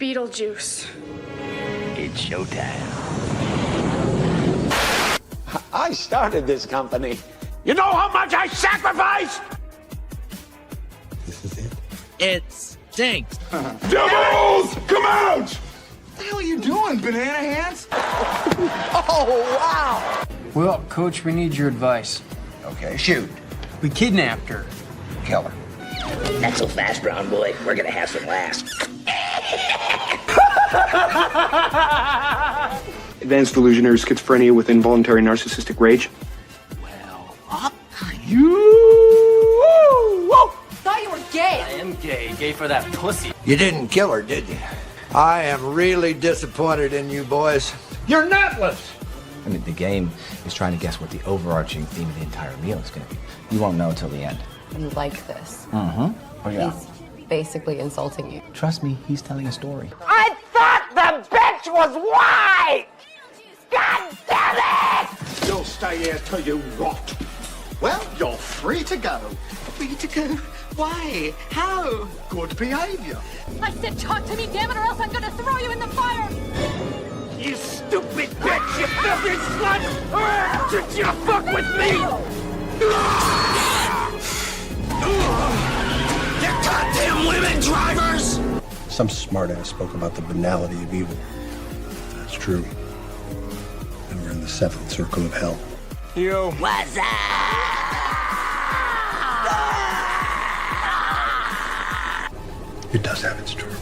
Beetlejuice. It's showtime. I started this company. You know how much I sacrificed? This is it. It stinks. Devils, come out! What the hell are you doing, banana hands? Oh, wow! Well, Coach, we need your advice. Okay, shoot. We kidnapped her. Kill her. Not so fast, brown boy. We're gonna have some laughs. Advanced delusionary schizophrenia with involuntary narcissistic rage. Well, up Thought you were gay. I am gay. Gay for that pussy. You didn't kill her, did you? I am really disappointed in you boys. You're nutless! I mean, the game is trying to guess what the overarching theme of the entire meal is going to be. You won't know until the end. You like this. Oh, yeah. He's basically insulting you. Trust me, he's telling a story. I thought the bitch was white! God damn it! You'll stay here till you rot. Well, you're free to go. Free to go? Why? How? Good behavior. I said talk to me, damn it, or else I'm gonna throw you in the fire. You stupid bitch! You filthy slut! Did you fuck with me? You goddamn women drivers! Some smartass spoke about the banality of evil. If that's true, then we're in the seventh circle of hell. You. What's up? It does have its charms.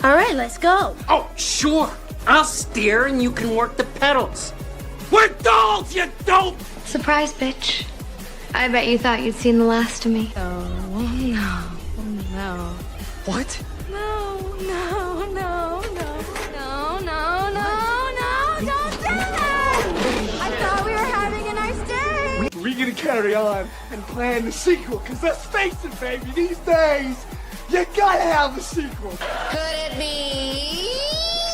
All right, let's go. Oh, sure. I'll steer and you can work the pedals. We're dolls, you dope! Surprise, bitch. I bet you thought you'd seen the last of me. No. What? No, don't do that! I thought we were having a nice day. We're gonna carry on and plan the sequel, because let's face it, baby, these days, you gotta have a sequel. Could it be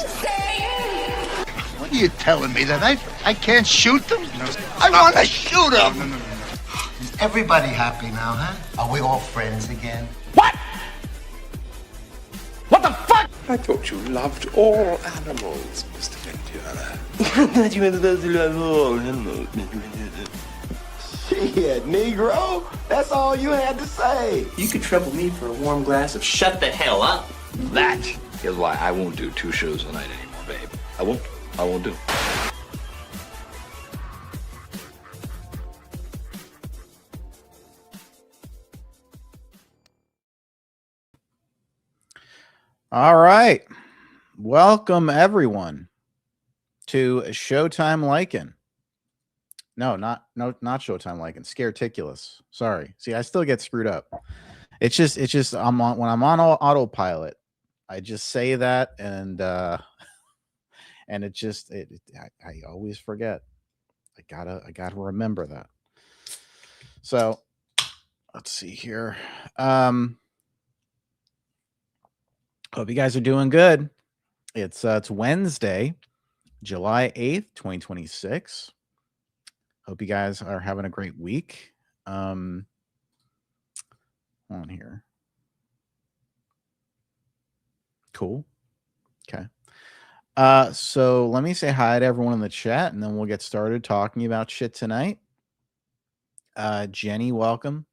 Satan? What are you telling me, that I can't shoot them? No. I want to shoot them! No. Is everybody happy now, huh? Are we all friends again? What? What the fuck? I thought you loved all animals, Mr. Ventura. Shit, Negro. That's all you had to say. You could trouble me for a warm glass of shut the hell up. That is why I won't do 2 shows a night anymore, babe. I won't do. All right. Welcome, everyone, to Showtime Lycan. No, not Showtime Lycan. Scareticulus. Sorry. See, I still get screwed up. It's just when I'm on autopilot, I just say that and I always forget. I gotta remember that. So let's see here. Hope you guys are doing good. It's Wednesday, July 8th, 2026. Hope you guys are having a great week. On here. Cool. Okay. So let me say hi to everyone in the chat, and then we'll get started talking about shit tonight. Jenny, welcome.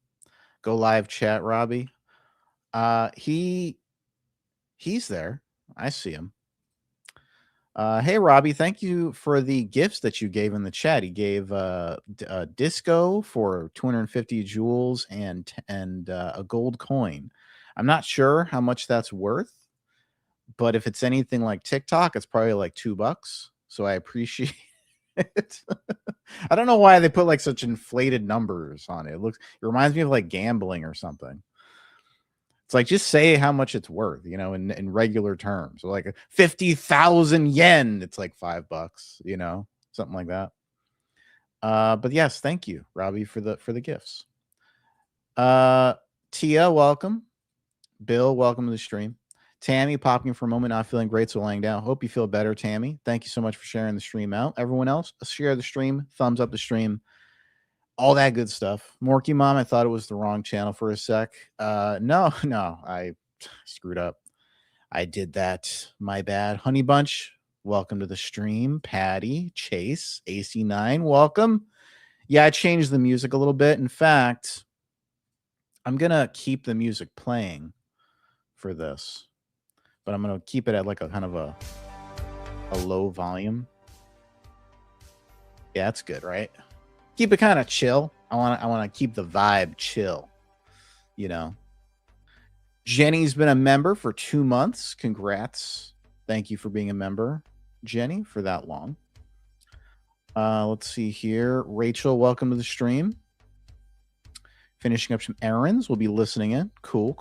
Go live chat, Robbie. He's there. I see him. Hey, Robbie, thank you for the gifts that you gave in the chat. He gave Disco for 250 jewels and a gold coin. I'm not sure how much that's worth, but if it's anything like TikTok, it's probably like $2. So I appreciate it. I don't know why they put like such inflated numbers on it. It reminds me of like gambling or something. It's like, just say how much it's worth, you know, in regular terms. So like 50,000 yen, it's like $5, you know, something like that. But yes, thank you, Robbie, for the gifts. Tia, welcome. Bill, welcome to the stream. Tammy, popping for a moment, not feeling great, so laying down. Hope you feel better, Tammy. Thank you so much for sharing the stream out. Everyone else, share the stream, thumbs up the stream. All that good stuff. Morky Mom, I thought it was the wrong channel for a sec. No, I screwed up. I did that. My bad. Honey Bunch, welcome to the stream. Patty, Chase, AC9, welcome. Yeah, I changed the music a little bit. In fact, I'm going to keep the music playing for this, but I'm going to keep it at like a kind of a low volume. Yeah, that's good, right? Keep it kind of chill. I want to keep the vibe chill, you know. Jenny's been a member for 2 months. Congrats. Thank you for being a member, Jenny, for that long. Let's see here. Rachel, welcome to the stream. Finishing up some errands. We'll be listening in. Cool.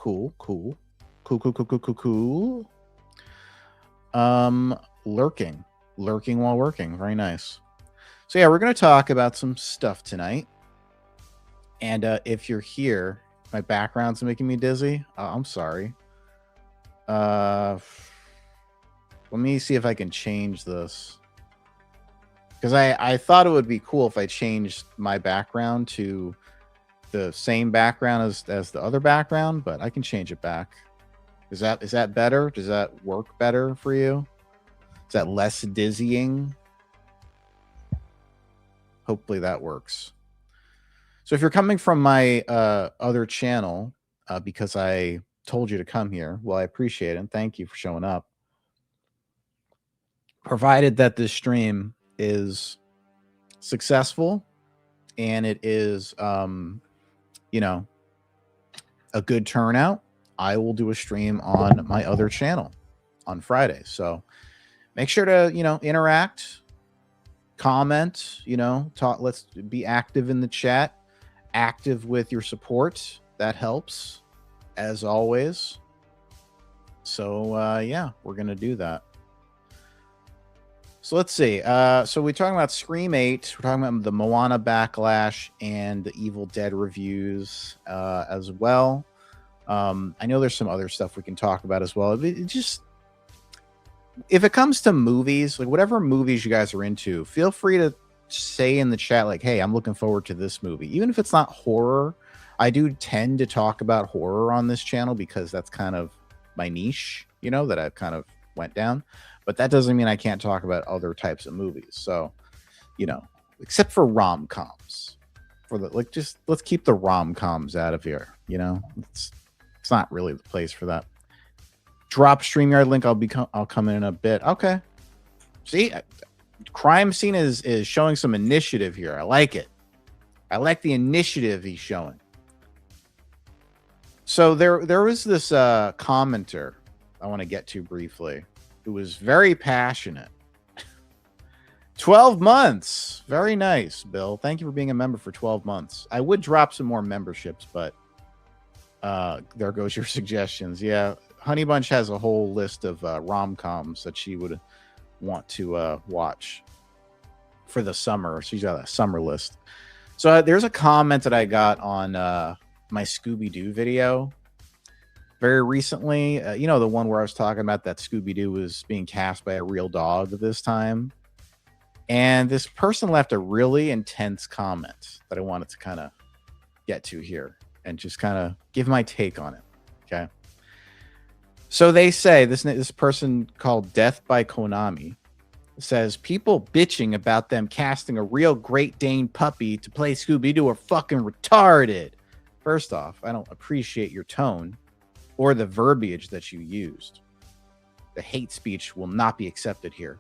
Lurking while working. Very nice. So yeah, we're going to talk about some stuff tonight. And if you're here, my background's making me dizzy. I'm sorry. Let me see if I can change this. Because I thought it would be cool if I changed my background to the same background as the other background, but I can change it back. Is that better? Does that work better for you? Is that less dizzying? Hopefully that works. So if you're coming from my other channel, because I told you to come here, well, I appreciate it. And thank you for showing up. Provided that this stream is successful and it is, you know, a good turnout, I will do a stream on my other channel on Friday. So make sure to, you know, interact, comment, you know, talk. Let's be active in the chat, active with your support. That helps, as always. So yeah, we're gonna do that. So let's see. So we're talking about Scream 8. We're talking about the Moana Backlash and the Evil Dead reviews as well. I know there's some other stuff we can talk about as well. It just, if it comes to movies, like whatever movies you guys are into, feel free to say in the chat, like, hey, I'm looking forward to this movie. Even if it's not horror, I do tend to talk about horror on this channel because that's kind of my niche, you know, that I've kind of went down. But that doesn't mean I can't talk about other types of movies. So, you know, except for rom-coms. For the, like, just let's keep the rom-coms out of here, you know? It's not really the place for that. Drop StreamYard link. I'll come in a bit. Okay. See, Crime Scene is showing some initiative here. I like it. I like the initiative he's showing. So there was this commenter I want to get to briefly, who was very passionate. 12 months. Very nice, Bill. Thank you for being a member for 12 months. I would drop some more memberships, but there goes your suggestions. Yeah, Honey Bunch has a whole list of rom-coms that she would want to watch for the summer. She's got a summer list. So there's a comment that I got on my Scooby-Doo video very recently. You know, the one where I was talking about that Scooby-Doo was being cast by a real dog this time. And this person left a really intense comment that I wanted to kind of get to here and just kind of give my take on it. Okay. So they say, this person called Death by Konami says, people bitching about them casting a real Great Dane puppy to play Scooby-Doo are fucking retarded. First off, I don't appreciate your tone or the verbiage that you used. The hate speech will not be accepted here.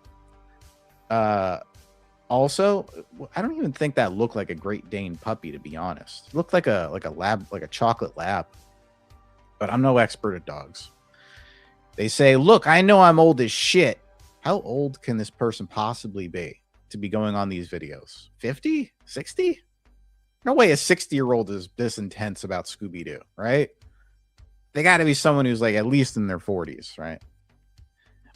Also, I don't even think that looked like a Great Dane puppy, to be honest. It looked like a lab, like a chocolate lab. But I'm no expert at dogs. They say, look, I know I'm old as shit. How old can this person possibly be to be going on these videos? 50? 60? No way a 60-year-old is this intense about Scooby-Doo, right? They got to be someone who's like at least in their 40s, right?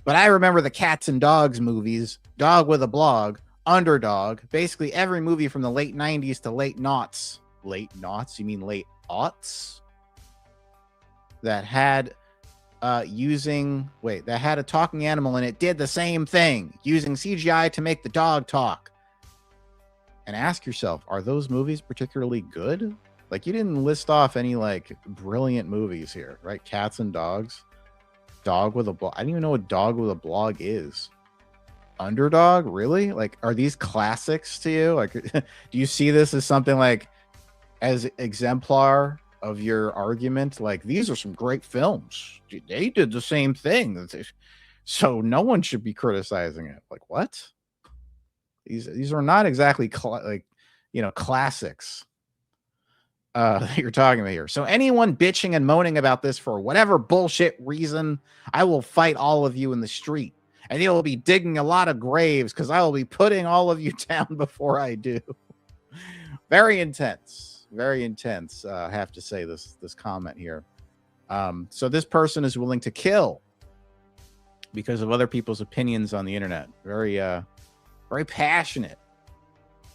But I remember the Cats and Dogs movies, Dog with a Blog, Underdog, basically every movie from the late 90s to late noughts. Late noughts? You mean late aughts? That had that had a talking animal and it did the same thing, using CGI to make the dog talk. And ask yourself, are those movies particularly good? Like, you didn't list off any like brilliant movies here, right? Cats and Dogs. Dog with a blog. I don't even know what dog with a blog is. Underdog, really? Like, are these classics to you? Like, do you see this as something like as exemplar of your argument? Like, these are some great films. They did the same thing, so no one should be criticizing it. Like, what? These are not exactly classics that you're talking about here. So anyone bitching and moaning about this for whatever bullshit reason, I will fight all of you in the street. And you'll be digging a lot of graves because I will be putting all of you down before I do. Very intense. Very intense. I have to say this comment here. So this person is willing to kill because of other people's opinions on the internet. Very passionate.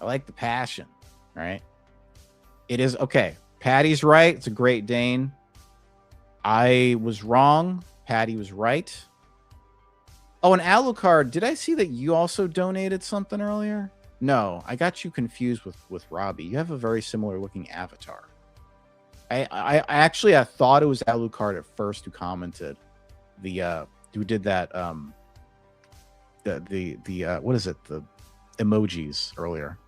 I like the passion, right? It is okay. Patty's right. It's a Great Dane. I was wrong. Patty was right. Oh, and Alucard, did I see that you also donated something earlier? No, I got you confused with Robbie. You have a very similar looking avatar. I actually thought it was Alucard at first who commented. Who did that what is it? The emojis earlier.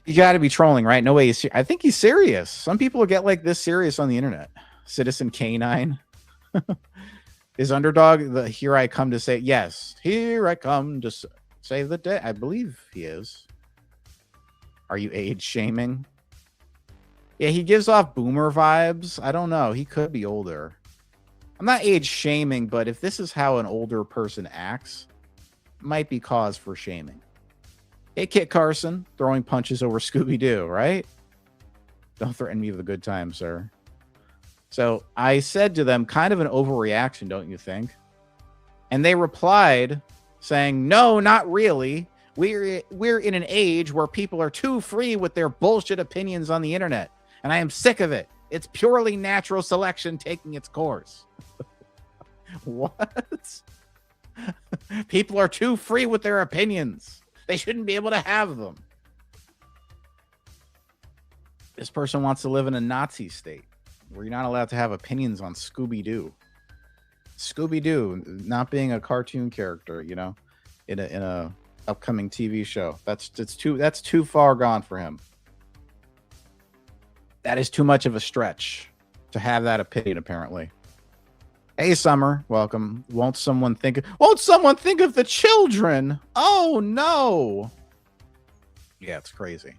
You got to be trolling, right? No way. I think he's serious. Some people get like this serious on the internet. Citizen K9. Is Underdog the here I come to say? Yes, here I come to save the day. I believe he is. Are you age shaming? Yeah, he gives off boomer vibes. I don't know. He could be older. I'm not age shaming, but if this is how an older person acts, might be cause for shaming. Hey, Kit Carson, throwing punches over Scooby-Doo, right? Don't threaten me with a good time, sir. So I said to them, kind of an overreaction, don't you think? And they replied saying, no, not really. We're in an age where people are too free with their bullshit opinions on the internet. And I am sick of it. It's purely natural selection taking its course. What? People are too free with their opinions. They shouldn't be able to have them. This person wants to live in a Nazi state where you're not allowed to have opinions on Scooby-Doo. Scooby-Doo not being a cartoon character, in a upcoming TV show. That's too far gone for him. That is too much of a stretch to have that opinion, apparently. Hey, Summer, welcome. Won't someone think of the children? Oh no. Yeah, it's crazy.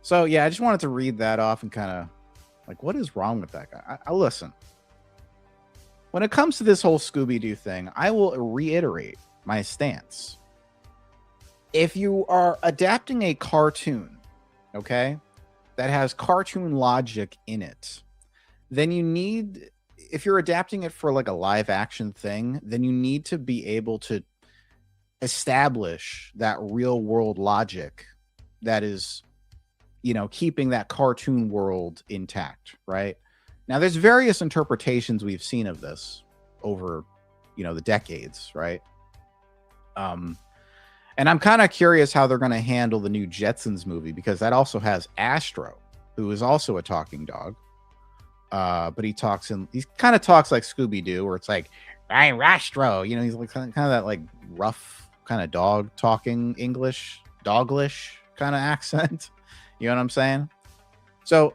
So yeah, I just wanted to read that off and kind of like, what is wrong with that guy? I listen. When it comes to this whole Scooby-Doo thing, I will reiterate my stance. If you are adapting a cartoon, okay, that has cartoon logic in it, then if you're adapting it for like a live action thing, then you need to be able to establish that real world logic that is, keeping that cartoon world intact, right? Now, there's various interpretations we've seen of this over, the decades, right? And I'm kind of curious how they're going to handle the new Jetsons movie, because that also has Astro, who is also a talking dog. But he kind of talks like Scooby-Doo, where it's like, I'm Astro, he's like kind of that like rough kind of dog talking English, doglish kind of accent. You know what I'm saying? So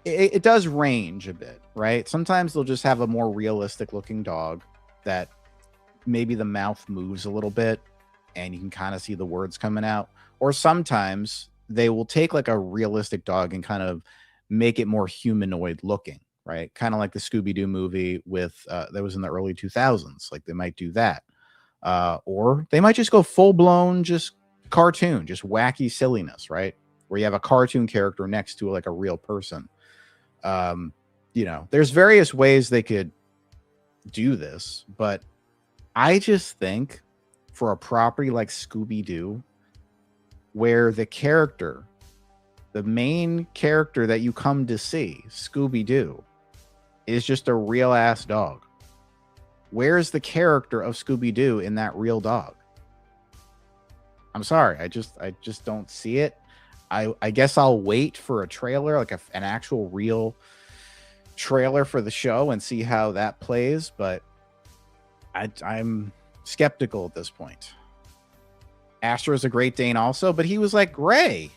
it does range a bit, right? Sometimes they'll just have a more realistic looking dog that maybe the mouth moves a little bit and you can kind of see the words coming out. Or sometimes they will take like a realistic dog and kind of make it more humanoid looking, right? Kind of like the Scooby-Doo movie with that was in the early 2000s. Like they might do that. Or they might just go full blown, just cartoon, just wacky silliness, right? Where you have a cartoon character next to like a real person. There's various ways they could do this, but I just think for a property like Scooby-Doo, where the main character that you come to see, Scooby-Doo, is just a real ass dog. Where's the character of Scooby-Doo in that real dog? I'm sorry, I just don't see it. I guess I'll wait for a trailer, like an actual real trailer for the show and see how that plays, but I'm skeptical at this point. Astro is a Great Dane also, but he was like gray.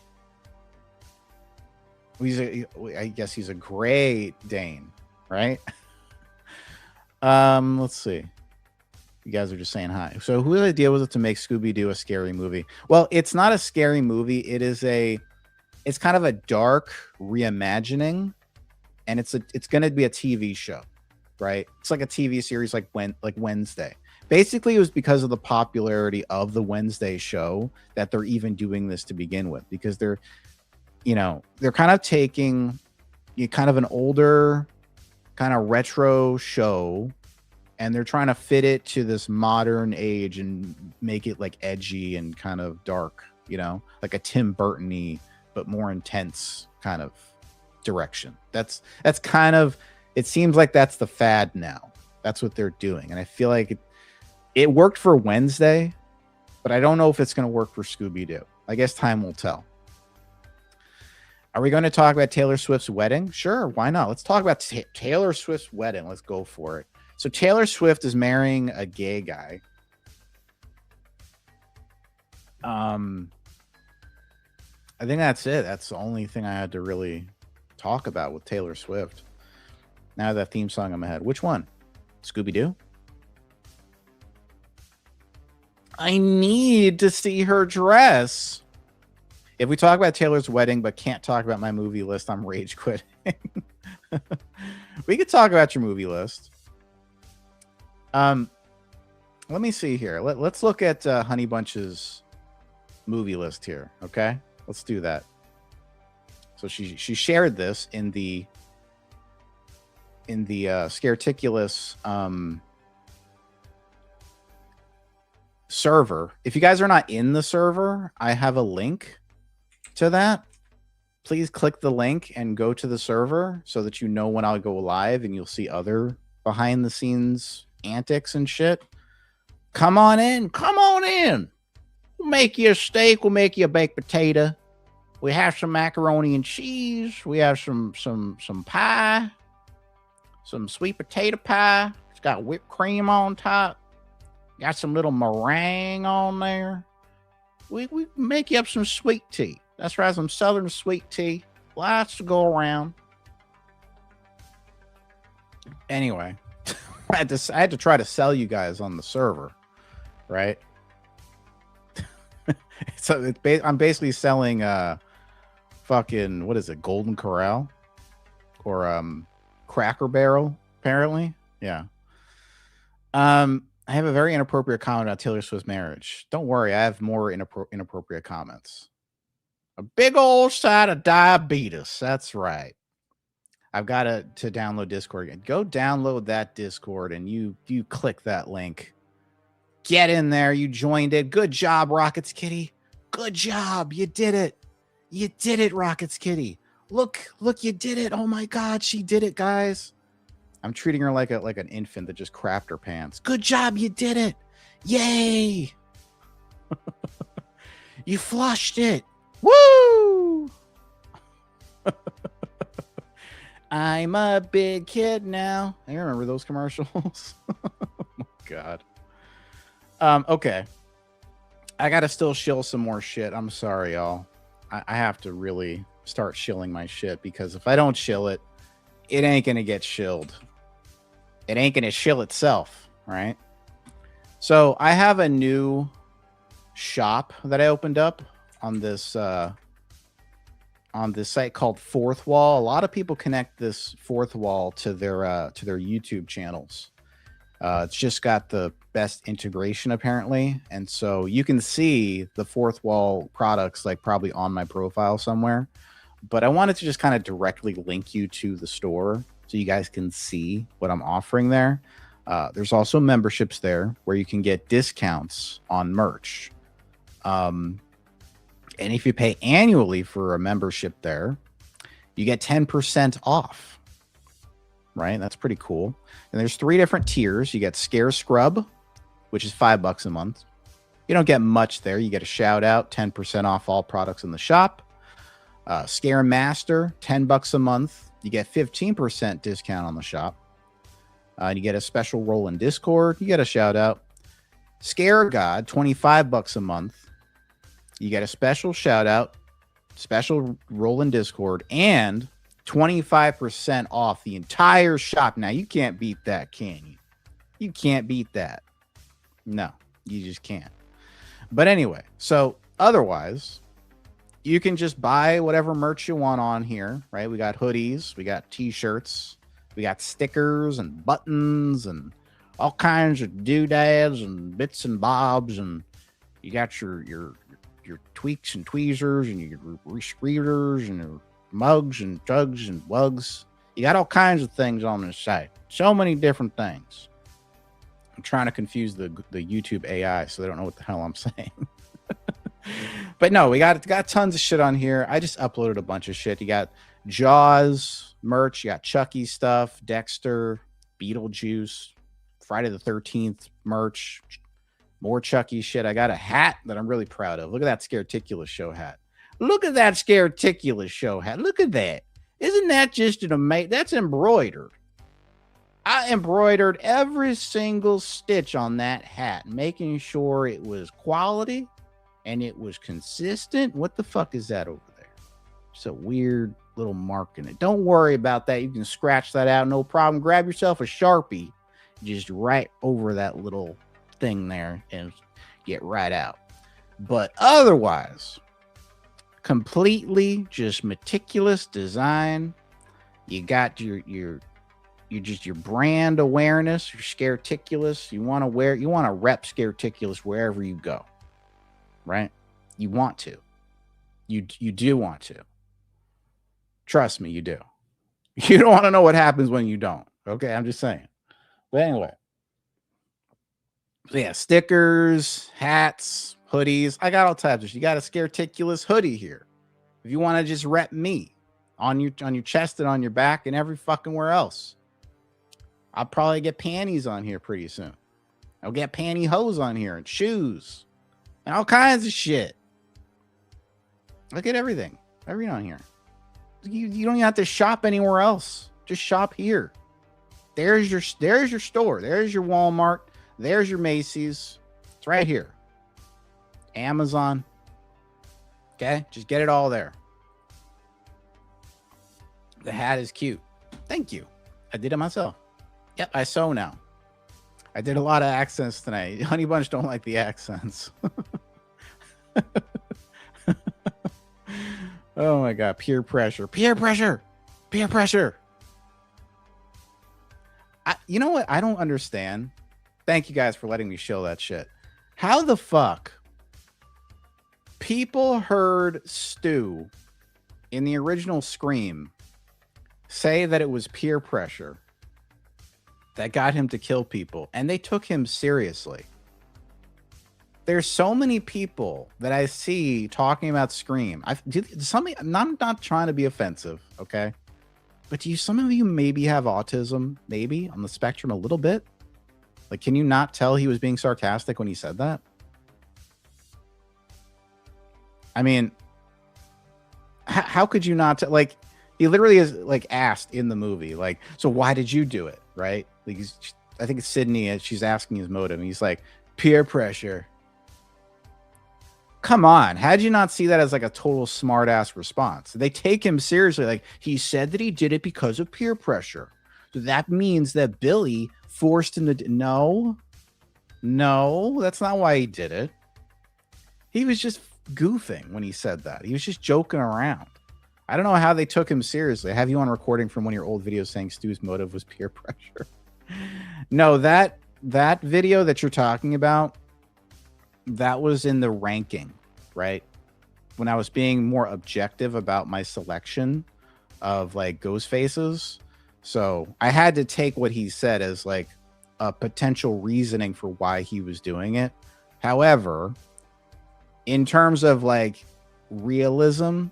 I guess he's a Great Dane, right? Let's see. You guys are just saying hi. So whose idea was it to make Scooby-Doo a scary movie? Well, it's not a scary movie. It's kind of a dark reimagining, and it's going to be a TV show, right? It's like a TV series like Wednesday. Basically, it was because of the popularity of the Wednesday show that they're even doing this to begin with, because they're kind of taking kind of an older, kind of retro show, and they're trying to fit it to this modern age and make it like edgy and kind of dark, like a Tim Burton-y but more intense kind of direction. That's kind of, it seems like that's the fad now. That's what they're doing, and I feel like it worked for Wednesday, but I don't know if it's going to work for Scooby-Doo. I guess time will tell. Are we going to talk about Taylor Swift's wedding? Sure, why not? Let's talk about Taylor Swift's wedding. Let's go for it. So Taylor Swift is marrying a gay guy. I think that's it. That's the only thing I had to really talk about with Taylor Swift. Now that theme song in my head. Which one? Scooby-Doo? I need to see her dress. If we talk about Taylor's wedding but can't talk about my movie list, I'm rage quitting. We could talk about your movie list. Let me see here. Let's look at Honey Bunch's movie list here. Okay, let's do that. So she shared this in the Scareticulus server. If you guys are not in the server, I have a link to that. Please click the link and go to the server so that you know when I'll go live and you'll see other behind the scenes antics and shit. Come on in. We'll make you a steak. We'll make you a baked potato. We have some macaroni and cheese. We have some pie. Some sweet potato pie. It's got whipped cream on top. Got some little meringue on there. We make you up some sweet tea. That's right, some southern sweet tea. Lots to go around. Anyway, I had to try to sell you guys on the server, right? So I'm basically selling fucking, what is it, Golden Corral or Cracker Barrel, apparently. Yeah. I have a very inappropriate comment about Taylor Swift's marriage. Don't worry, I have more inappropriate comments. A big old side of diabetes. That's right. I've got to download Discord again. Go download that Discord and you click that link. Get in there. You joined it. Good job, Rockets Kitty. Good job. You did it. You did it, Rockets Kitty. Look, you did it. Oh my God, she did it, guys. I'm treating her like an infant that just crapped her pants. Good job, you did it. Yay. You flushed it. Woo! I'm a big kid now. I remember those commercials. Oh my God. Okay. I gotta still shill some more shit. I'm sorry, y'all. I have to really start shilling my shit, because if I don't shill it, it ain't gonna get shilled. It ain't gonna shill itself, right? So I have a new shop that I opened up on this site called Fourth Wall. A lot of people connect this Fourth Wall to their YouTube channels. It's just got the best integration apparently, and so you can see the Fourth Wall products like probably on my profile somewhere. But I wanted to just kind of directly link you to the store so you guys can see what I'm offering there. There's also memberships there where you can get discounts on merch. And if you pay annually for a membership there, you get 10% off. Right? That's pretty cool. And there's 3 different tiers. You get Scare Scrub, which is $5 a month. You don't get much there. You get a shout out, 10% off all products in the shop. Scare Master, $10 a month. you get 15% discount on the shop. You get a special role in Discord. You get a shout out. Scare God, $25 a month. You get a special shout out, special role in Discord, and 25% off the entire shop. Now, you can't beat that, can you? You can't beat that. No, you just can't. But anyway, so otherwise, you can just buy whatever merch you want on here, right? We got hoodies, we got t-shirts, we got stickers and buttons and all kinds of doodads and bits and bobs, and you got your tweaks and tweezers and your readers and your mugs and jugs and wugs. You got all kinds of things on this site. So many different things. I'm trying to confuse the YouTube AI so they don't know what the hell I'm saying. But no, we got tons of shit on here. I just uploaded a bunch of shit. You got Jaws merch, you got Chucky stuff, Dexter, Beetlejuice, Friday the 13th merch, more Chucky shit. I got a hat that I'm really proud of. Look at that Scareticulus show hat. Look at that Scareticulus show hat. Look at that. Isn't that just an amazing? That's embroidered. I embroidered every single stitch on that hat, making sure it was quality and it was consistent. What the fuck is that over there? It's a weird little mark in it. Don't worry about that. You can scratch that out. No problem. Grab yourself a Sharpie, just right over that little thing there and get right out. But otherwise, completely just meticulous design. You got your brand awareness, your Scareticulus. You want to rep Scareticulus wherever you go, right? You want to. You do want to. Trust me, you do. You don't want to know what happens when you don't. Okay, I'm just saying. But anyway. So yeah, stickers, hats, hoodies. I got all types of shit. You got a Scareticulus hoodie here. If you want to just rep me on your chest and on your back and every fucking where else. I'll probably get panties on here pretty soon. I'll get pantyhose on here and shoes and all kinds of shit. Look at everything. Everything on here. You don't even have to shop anywhere else. Just shop here. There's your store. There's your Walmart. There's your Macy's. It's right here. Amazon. Okay? Just get it all there. The hat is cute. Thank you. I did it myself. Yep, I sew now. I did a lot of accents tonight. Honey Bunch don't like the accents. Oh my God. Peer pressure. Peer pressure. Peer pressure. You know what? I don't understand. Thank you guys for letting me show that shit. How the fuck people heard Stu in the original Scream say that it was peer pressure that got him to kill people, and they took him seriously. There's so many people that I see talking about Scream. I'm not trying to be offensive, okay? But some of you maybe have autism, maybe on the spectrum a little bit? Like, can you not tell he was being sarcastic when he said that? I mean, how could you not? Like, he literally is like asked in the movie, like, so why did you do it? Right? Like, I think it's Sydney, and she's asking his motive. And he's like, peer pressure. Come on. How'd you not see that as like a total smart ass response? They take him seriously. Like, he said that he did it because of peer pressure. So that means that Billy forced him to. No, that's not why he did it. He was just goofing when he said that. He was just joking around. I don't know how they took him seriously. I have you on recording from one of your old videos saying Stu's motive was peer pressure. No, that video that you're talking about, that was in the ranking, right? When I was being more objective about my selection of like ghost faces. So I had to take what he said as like a potential reasoning for why he was doing it. However, in terms of like realism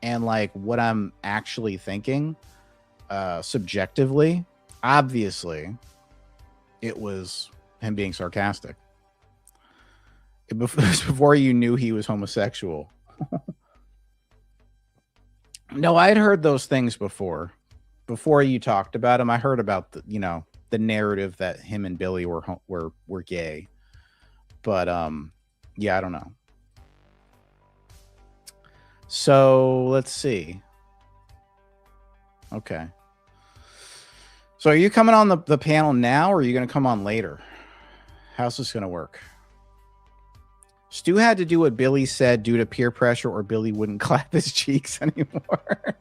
and like what I'm actually thinking, subjectively, obviously, it was him being sarcastic. It was before you knew he was homosexual. No, I had heard those things before, before you talked about him, I heard about the, the narrative that him and Billy were gay. But yeah, I don't know. So let's see. Okay. So are you coming on the panel now, or are you going to come on later? How's this going to work? Stu had to do what Billy said due to peer pressure, or Billy wouldn't clap his cheeks anymore.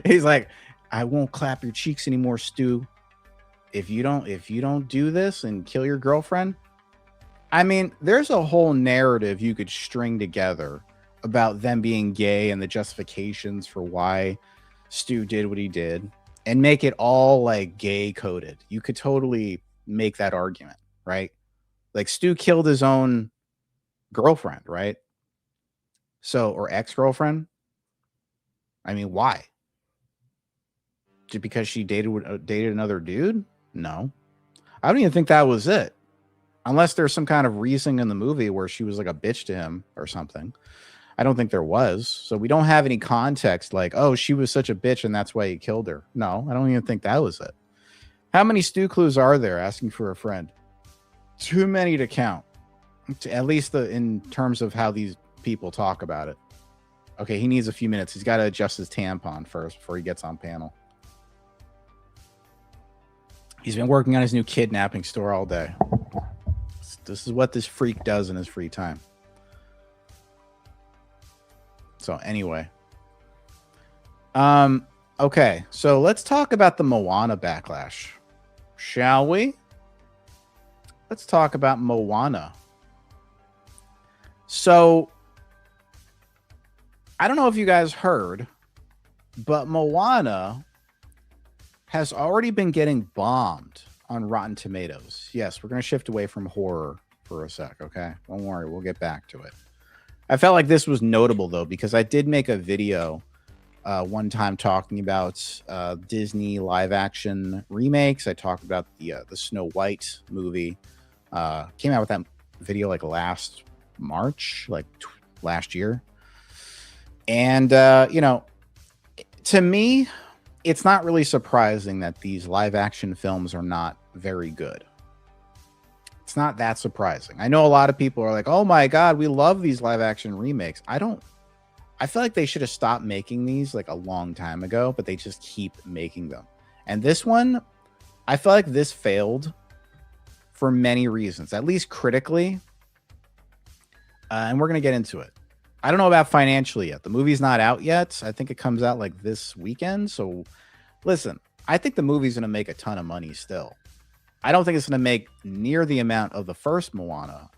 He's like, I won't clap your cheeks anymore, Stu. If you don't do this and kill your girlfriend. I mean, there's a whole narrative you could string together about them being gay and the justifications for why Stu did what he did, and make it all like gay coded. You could totally make that argument, right? Like Stu killed his own girlfriend, right? So, or ex-girlfriend. I mean, why? Just because she dated another dude? No. I don't even think that was it. Unless there's some kind of reason in the movie where she was like a bitch to him or something. I don't think there was. So we don't have any context like, oh, she was such a bitch and that's why he killed her. No, I don't even think that was it. How many Stu clues are there asking for a friend? Too many to count. At least in terms of how these people talk about it. Okay, he needs a few minutes. He's got to adjust his tampon first before he gets on panel. He's been working on his new kidnapping store all day. This is what this freak does in his free time. So anyway. Okay, so let's talk about the Moana backlash. Shall we? Let's talk about Moana. So, I don't know if you guys heard, but Moana has already been getting bombed on Rotten Tomatoes. Yes, we're going to shift away from horror for a sec, okay? Don't worry, we'll get back to it. I felt like this was notable, though, because I did make a video one time talking about Disney live-action remakes. I talked about the Snow White movie. Came out with that video like last March, like last year. And, to me, it's not really surprising that these live-action films are not very good. It's not that surprising. I know a lot of people are like, oh my God, we love these live-action remakes. I feel like they should have stopped making these like a long time ago, but they just keep making them. And this one, I feel like this failed for many reasons, at least critically. And we're going to get into it. I don't know about financially yet. The movie's not out yet. I think it comes out like this weekend. So listen, I think the movie's going to make a ton of money still. I don't think it's going to make near the amount of the first Moana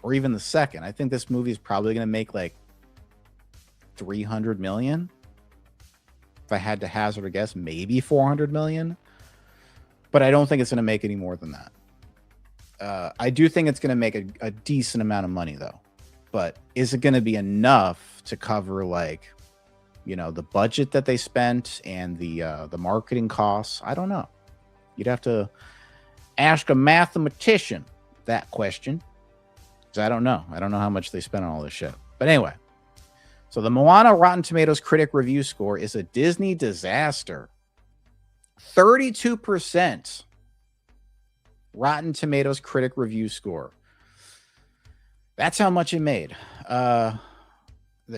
or even the second. I think this movie is probably going to make like 300 million. If I had to hazard a guess, maybe 400 million. But I don't think it's going to make any more than that. I do think it's going to make a decent amount of money though. But is it going to be enough to cover like, the budget that they spent and the marketing costs? I don't know. You'd have to ask a mathematician that question. Because I don't know. I don't know how much they spent on all this shit. But anyway. So the Moana Rotten Tomatoes critic review score is a Disney disaster. 32% Rotten Tomatoes critic review score. That's how much it made.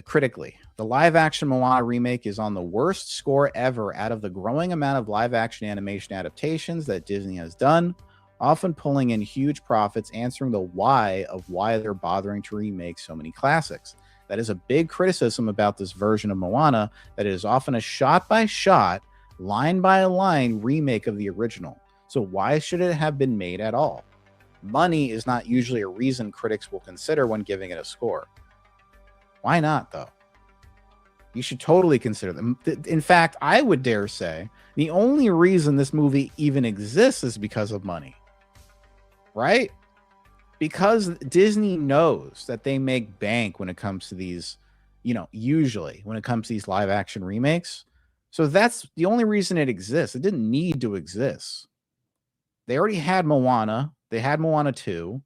Critically. The live-action Moana remake is on the worst score ever out of the growing amount of live-action animation adaptations that Disney has done, often pulling in huge profits, answering the why of why they're bothering to remake so many classics. That is a big criticism about this version of Moana, that it is often a shot-by-shot, line-by-line remake of the original. So why should it have been made at all? Money is not usually a reason critics will consider when giving it a score. Why not, though? You should totally consider them. In fact, I would dare say the only reason this movie even exists is because of money. Right? Because Disney knows that they make bank when it comes to these, usually when it comes to these live action remakes. So that's the only reason it exists. It didn't need to exist. They already had Moana. They had Moana 2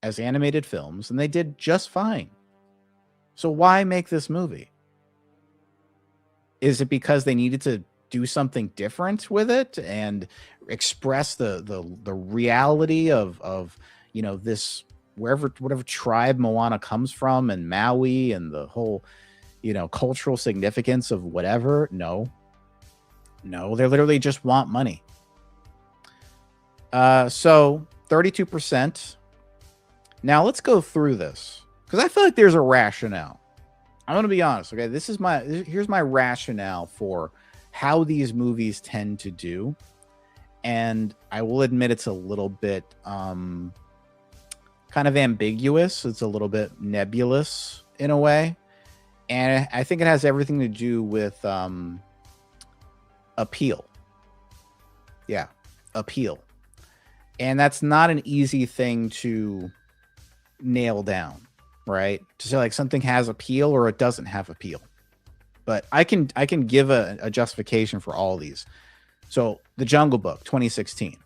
as animated films, and they did just fine. So why make this movie? Is it because they needed do something different with it and express the reality of this whatever tribe Moana comes from and Maui and the whole cultural significance of whatever. No, they literally just want money. So 32%. Now let's go through this because I feel like there's a rationale. I'm going to be honest. Okay. Here's my rationale for how these movies tend to do. And I will admit it's a little bit, kind of ambiguous. It's a little bit nebulous in a way. And I think it has everything to do with, appeal. Yeah. Appeal. And that's not an easy thing to nail down, right? To say like something has appeal or it doesn't have appeal. But I can give a justification for all these. So The Jungle Book, 2016,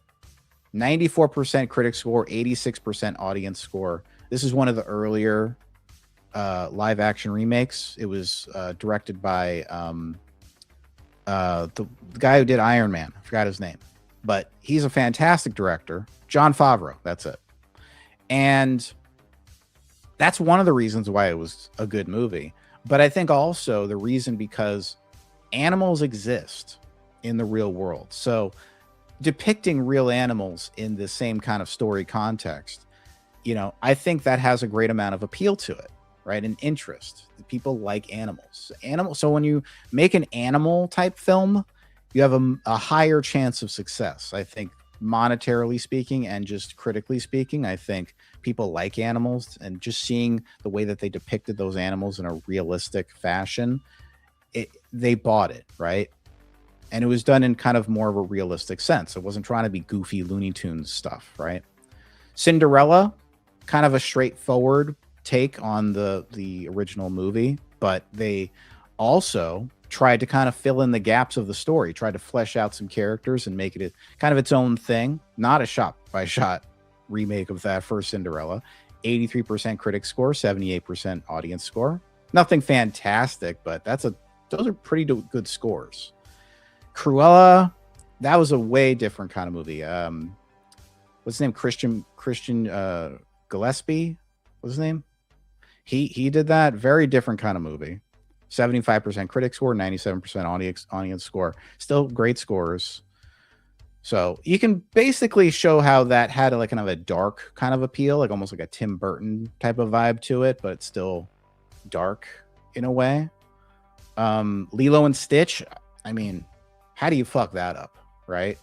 94% critic score, 86% audience score. This is one of the earlier live action remakes. It was directed by the guy who did Iron Man. I forgot his name, but he's a fantastic director. Jon Favreau, that's it. And that's one of the reasons why it was a good movie. But I think also the reason because animals exist in the real world. So depicting real animals in the same kind of story context, I think that has a great amount of appeal to it, right? An interest. People like animals. So when you make an animal type film, you have a higher chance of success. I think monetarily speaking and just critically speaking, I think people like animals, and just seeing the way that they depicted those animals in a realistic fashion, they bought it, right? And it was done in kind of more of a realistic sense. It wasn't trying to be goofy Looney Tunes stuff, right? Cinderella, kind of a straightforward take on the original movie, but they also tried to kind of fill in the gaps of the story, tried to flesh out some characters and make it kind of its own thing, not a shot-by-shot remake of that first Cinderella. 83% critic score, 78% audience score. Nothing fantastic, but those are pretty good scores. Cruella, that was a way different kind of movie. What's his name? Christian Gillespie? What's his name? He did that. Very different kind of movie. 75% critic score, 97% audience score. Still great scores. So you can basically show how that had like kind of a dark kind of appeal, like almost like a Tim Burton type of vibe to it, but it's still dark in a way. Lilo and Stitch, I mean, how do you fuck that up, right?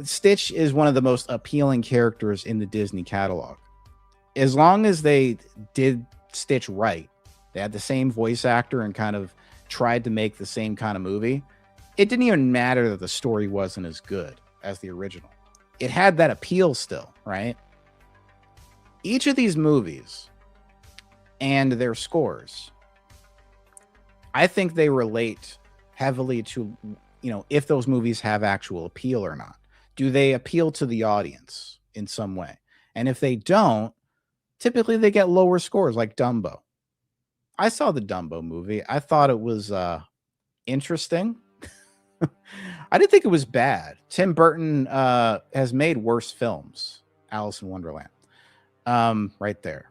Stitch is one of the most appealing characters in the Disney catalog. As long as they did Stitch right, they had the same voice actor and kind of tried to make the same kind of movie, it didn't even matter that the story wasn't as good as the original. It had that appeal still, right? Each of these movies and their scores, I think they relate heavily to, if those movies have actual appeal or not. Do they appeal to the audience in some way? And if they don't, typically they get lower scores, like Dumbo. I saw the Dumbo movie. I thought it was interesting. I didn't think it was bad. Tim Burton has made worse films. Alice in Wonderland. Right there.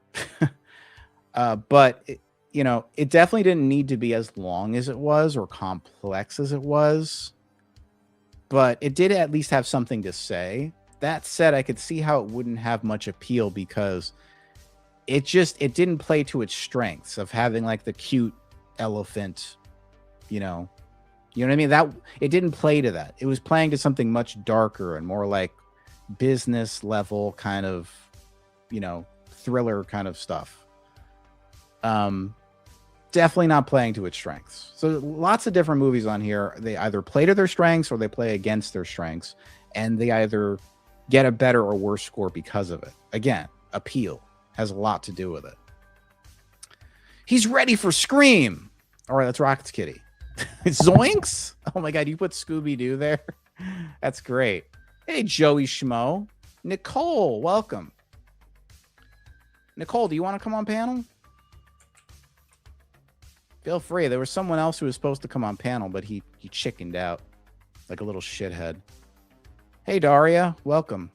But, it definitely didn't need to be as long as it was or complex as it was. But it did at least have something to say. That said, I could see how it wouldn't have much appeal because it didn't play to its strengths of having like the cute elephant, you know what I mean? That it didn't play to that. It was playing to something much darker and more like business level kind of, thriller kind of stuff. Definitely not playing to its strengths. So lots of different movies on here. They either play to their strengths or they play against their strengths, and they either get a better or worse score because of it. Again, appeal has a lot to do with it. He's ready for Scream. All right, that's Rocket's Kitty. Zoinks! Oh my God, you put Scooby-Doo there? That's great. Hey, Joey Schmo. Nicole, welcome. Nicole, do you want to come on panel? Feel free. There was someone else who was supposed to come on panel, but he chickened out like a little shithead. Hey, Daria. Welcome.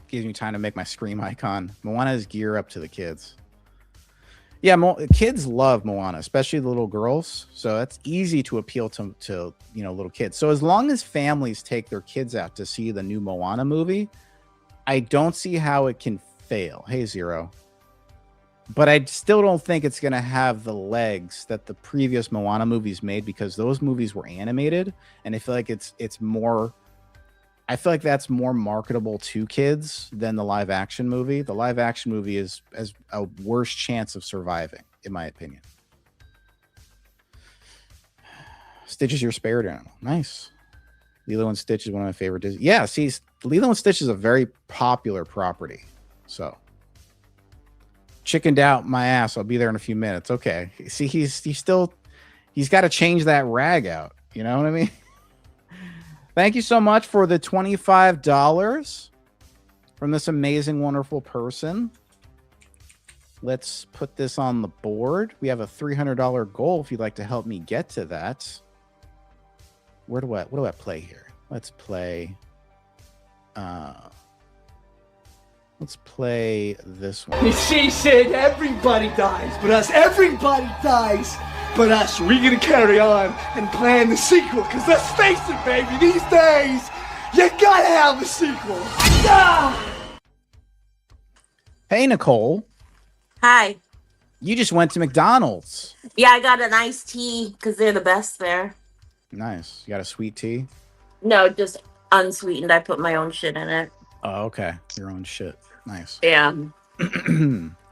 Gives me time to make my Scream icon. Moana's gear up to the kids. Yeah, kids love Moana, especially the little girls. So that's easy to appeal to little kids. So as long as families take their kids out to see the new Moana movie, I don't see how it can fail. Hey, Zero. But I still don't think it's going to have the legs that the previous Moana movies made, because those movies were animated, and I feel like it's more. I feel like that's more marketable to kids than the live action movie. The live action movie has a worse chance of surviving, in my opinion. Stitch is your spirit animal. Nice. Lilo and Stitch is one of my favorite Disney. Yeah, see, Lilo and Stitch is a very popular property. So, chickened out my ass. I'll be there in a few minutes. Okay. See, he's got to change that rag out. You know what I mean? Thank you so much for the $25 from this amazing, wonderful person. Let's put this on the board. We have a $300 goal if you'd like to help me get to that. What do I play here? Let's play this one. She said everybody dies but us. Everybody dies but us. We're gonna carry on and plan the sequel, because let's face it, baby, these days you gotta have a sequel. Hey, Nicole. Hi. You just went to McDonald's. Yeah, I got an iced tea because they're the best there. Nice. You got a sweet tea? No, just unsweetened. I put my own shit in it. Oh, okay. Your own shit. Nice. Yeah.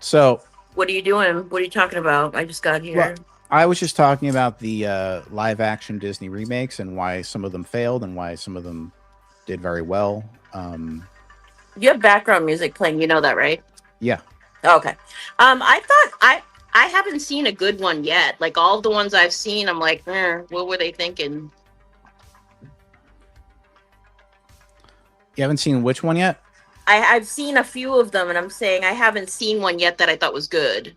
So, what are you doing? What are you talking about? I just got here. Well, I was just talking about the live action Disney remakes and why some of them failed and why some of them did very well. You have background music playing. You know that, right? Yeah. Okay. I thought I haven't seen a good one yet. Like all the ones I've seen, I'm like, what were they thinking? You haven't seen which one yet? I've seen a few of them, and I'm saying I haven't seen one yet that I thought was good.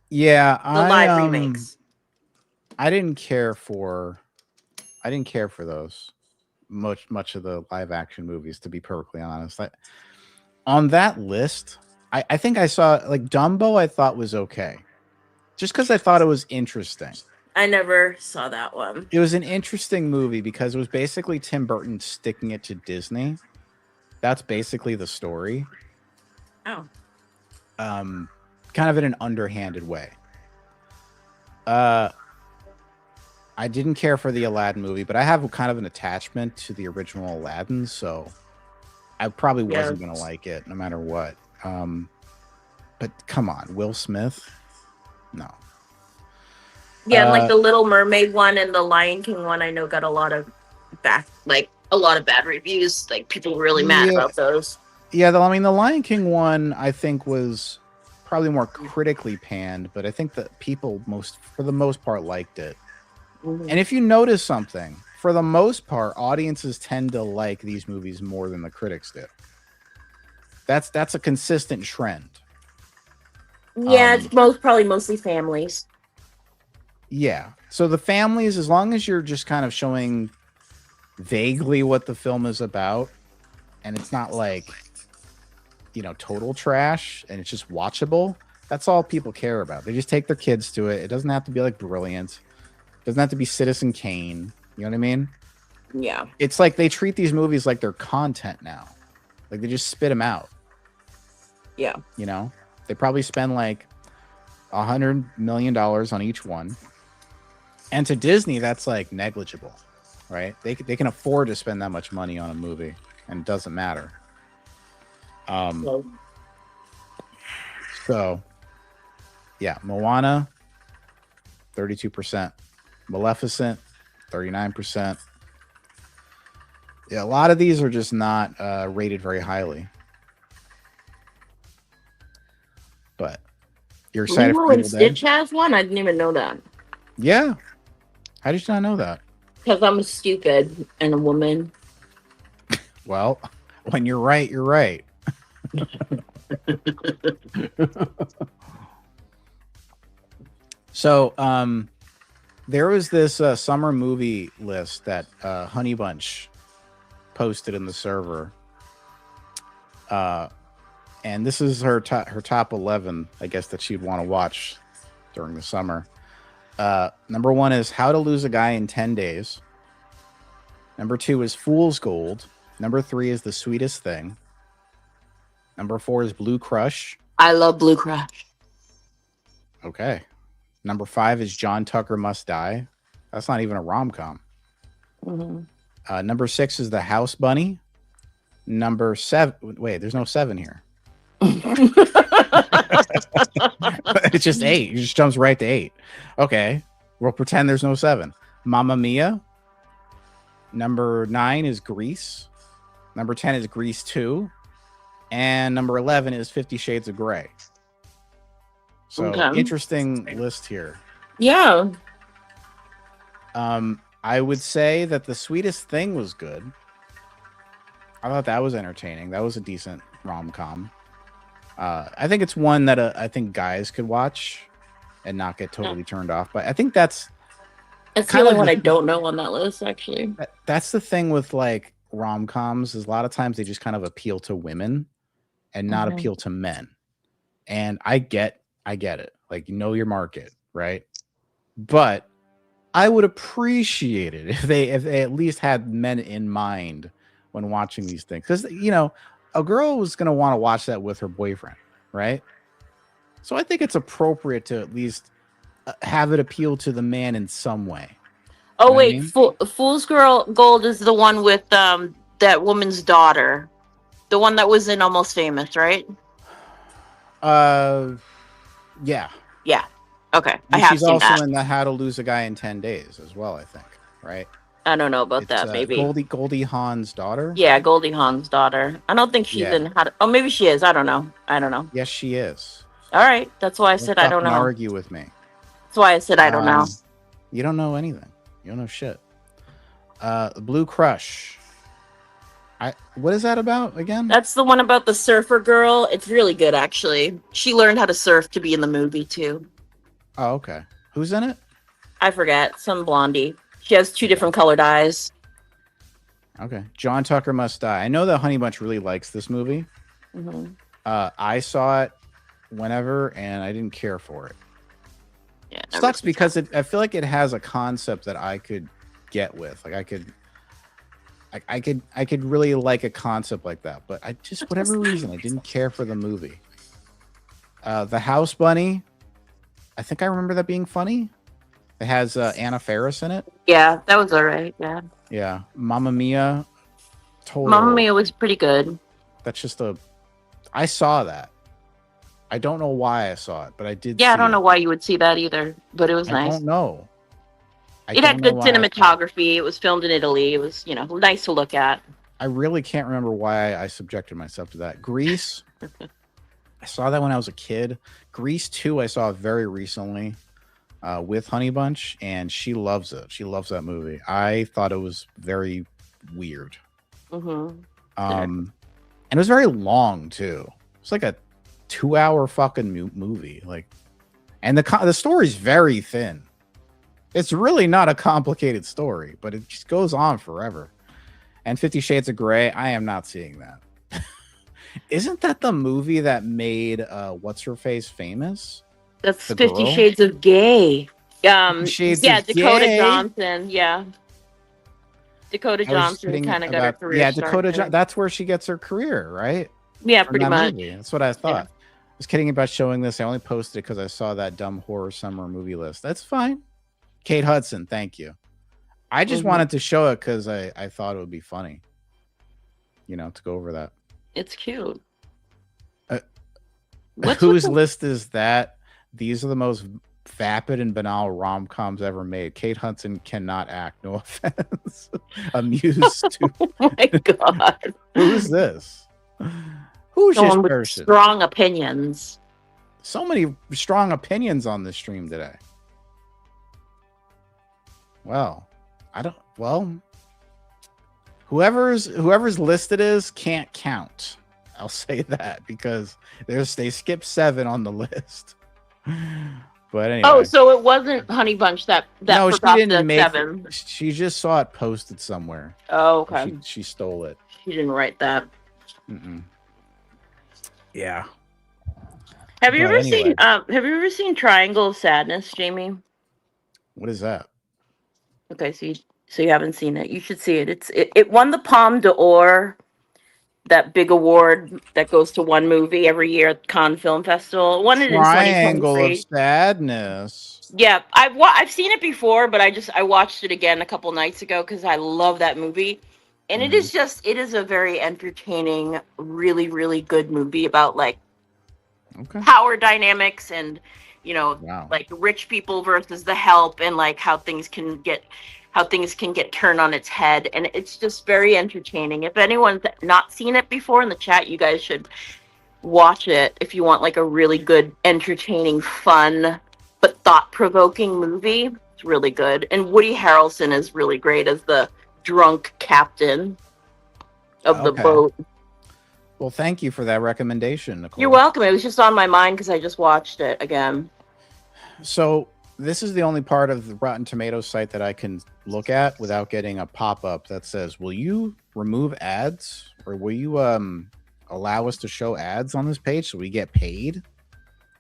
Yeah, the live remakes. I didn't care for those much of the live action movies, to be perfectly honest. On that list, I think I saw like Dumbo. I thought was okay, just because I thought it was interesting. I never saw that one. It was an interesting movie because it was basically Tim Burton sticking it to Disney. That's basically the story. Oh. Kind of in an underhanded way. I didn't care for the Aladdin movie, but I have kind of an attachment to the original Aladdin, so I probably wasn't going to like it no matter what. But come on, Will Smith? No. Yeah, and like the Little Mermaid one and the Lion King one, I know got a lot of bad reviews. Like people were really mad about those. Yeah, the Lion King one I think was probably more critically panned, but I think that people for the most part liked it. Mm-hmm. And if you notice something, for the most part, audiences tend to like these movies more than the critics do. That's a consistent trend. Yeah, it's probably mostly families. Yeah. So the families, as long as you're just kind of showing vaguely what the film is about, and it's not like, total trash, and it's just watchable, that's all people care about. They just take their kids to it. It doesn't have to be like brilliant. It doesn't have to be Citizen Kane. You know what I mean? Yeah. It's like they treat these movies like they're content now. Like they just spit them out. Yeah. They probably spend like $100 million on each one. And to Disney, that's like negligible, right? They can afford to spend that much money on a movie, and it doesn't matter. So, yeah, Moana, 32%. Maleficent, 39%. Yeah, a lot of these are just not rated very highly. But you're excited Lilo for and Evil Dead? Stitch has one? I didn't even know that. Yeah. How did you not know that? Because I'm stupid and a woman. Well, when you're right, you're right. So, there was this summer movie list that Honey Bunch posted in the server. And this is her top 11, I guess, that she'd want to watch during the summer. Number 1 is How to Lose a Guy in 10 Days. Number 2 is Fool's Gold. Number 3 is The Sweetest Thing. Number 4 is Blue Crush. I love Blue Crush. Okay. Number 5 is John Tucker Must Die. That's not even a rom-com. Mm-hmm. Number 6 is The House Bunny. Number 7. Wait, there's no 7 here. It's just 8. It just jumps right to 8. Okay. We'll pretend there's no 7. Mamma Mia. Number 9 is Grease. Number 10 is Grease 2. And number 11 is 50 Shades of Grey. So interesting list here. Yeah. I would say that The Sweetest Thing was good. I thought that was entertaining. That was a decent rom-com. I think it's one that I think guys could watch and not get totally turned off. But I think that's the only one I don't know on that list, actually. That's the thing with like rom-coms is a lot of times they just kind of appeal to women and not appeal to men. And I get it. Like, you know your market, right? But I would appreciate it if they at least had men in mind when watching these things, because you know a girl was going to want to watch that with her boyfriend, right? So I think it's appropriate to at least have it appeal to the man in some way. Oh wait, Fool's Gold is the one with that woman's daughter, the one that was in Almost Famous, right? Yeah. Okay, And I have she's seen also that. in the How to Lose a Guy in 10 Days as well, I think, right? I don't know about that. Maybe Goldie Hawn's daughter. Yeah, Goldie Hawn's daughter. I don't think she's in How to. Oh, maybe she is. I don't know. Yes, she is. All right, that's why I said I don't know. Argue with me. That's why I said I don't know. You don't know anything. You don't know shit. Blue Crush. What is that about again? That's the one about the surfer girl. It's really good, actually. She learned how to surf to be in the movie too. Oh, okay. Who's in it? I forget. Some blondie. She has 2 different colored eyes. Okay. John Tucker Must Die. I know that Honey Bunch really likes this movie. Mm-hmm. I saw it whenever, and I didn't care for it. Yeah, sucks because I feel like it has a concept that I could get with. Like I could really like a concept like that, but I just whatever reason I didn't care for the movie. The House Bunny. I think I remember that being funny. It has Anna Faris in it. Yeah, that was all right. Yeah. Yeah. Mamma Mia. Mamma Mia was pretty good. That's just I saw that. I don't know why I saw it, but I did. Yeah, I don't know why you would see that either, but it was nice. I don't know. It had good cinematography. It was filmed in Italy. It was, nice to look at. I really can't remember why I subjected myself to that. Grease. I saw that when I was a kid. Grease 2 I saw very recently with Honey Bunch, and she loves it. She loves that movie. I thought it was very weird. Mm-hmm. And it was very long too. It's like a 2-hour fucking movie. Like, and the story's very thin. It's really not a complicated story, but it just goes on forever. And 50 Shades of Grey, I am not seeing that. Isn't that the movie that made what's her face famous? That's 50 Shades of Gay. Dakota Gay. Johnson. Yeah. Dakota Johnson kind of got her career. Yeah, Dakota Johnson. That's where she gets her career, right? Yeah, pretty much. Movie. That's what I thought. I was kidding about showing this. I only posted it because I saw that dumb horror summer movie list. That's fine. Kate Hudson, thank you. I just wanted to show it because I thought it would be funny. To go over that. It's cute. Whose list is that? These are the most vapid and banal rom-coms ever made. Kate Hudson cannot act. No offense. Amused too. Oh my god. Who's this? Who's this person? Strong opinions. So many strong opinions on this stream today. Well, whoever's listed is can't count. I'll say that because they skip 7 on the list. But anyway. Oh, so it wasn't Honey Bunch that No, she forgot didn't the make 7. it. She just saw it posted somewhere. Oh, okay. She stole it. She didn't write that. Yeah. Have you But ever anyway. seen Have you ever seen Triangle of Sadness, Jamie? What is that? Okay, so you haven't seen it. You should see it. It won the Palme d'Or, that big award that goes to one movie every year at Cannes Film Festival. It won it in Triangle of 2023. Sadness. Yeah, I've seen it before, but I watched it again a couple nights ago because I love that movie, and it is a very entertaining, really really good movie about like power dynamics and like rich people versus the help and like how things can get turned on its head, and it's just very entertaining. If anyone's not seen it before in the chat, you guys should watch it if you want like a really good, entertaining, fun but thought-provoking movie. It's really good, and Woody Harrelson is really great as the drunk captain of the boat. Well, thank you for that recommendation, Nicole. You're welcome. It was just on my mind because I just watched it again. So this is the only part of the Rotten Tomatoes site that I can look at without getting a pop-up that says, will you remove ads, or will you allow us to show ads on this page so we get paid?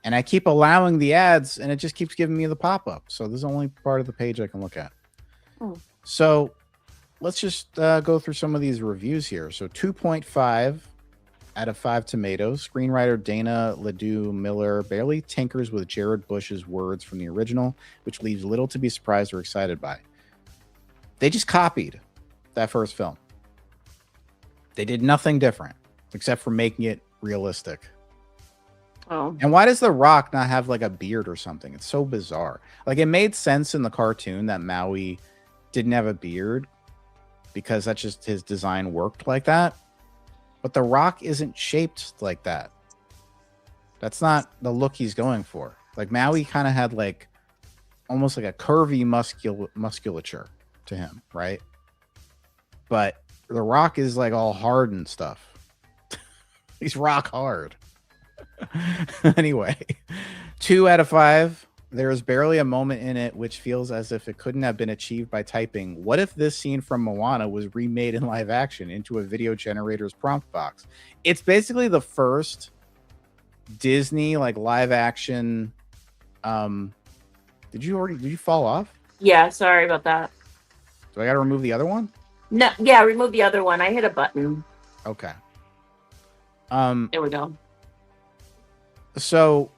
And I keep allowing the ads, and it just keeps giving me the pop-up. So this is the only part of the page I can look at. So let's just go through some of these reviews here. So 2.5 out of 5 tomatoes. Screenwriter Dana Ledoux Miller barely tinkers with Jared Bush's words from the original, which leaves little to be surprised or excited by. They just copied that first film. They did nothing different except for making it realistic. Oh. And why does The Rock not have like a beard or something? It's so bizarre. Like, it made sense in the cartoon that Maui didn't have a beard because that's just his design worked like that. But The Rock isn't shaped like that. That's not the look he's going for. Like, Maui kind of had like almost like a curvy musculature to him, right? But The Rock is like all hard and stuff. He's rock hard. Anyway, 2 out of 5. There is barely a moment in it which feels as if it couldn't have been achieved by typing, what if this scene from Moana was remade in live action into a video generator's prompt box? It's basically the first Disney like live action. Did you fall off? Yeah, sorry about that. Do I got to remove the other one? No, yeah, remove the other one. I hit a button. Okay. There we go. So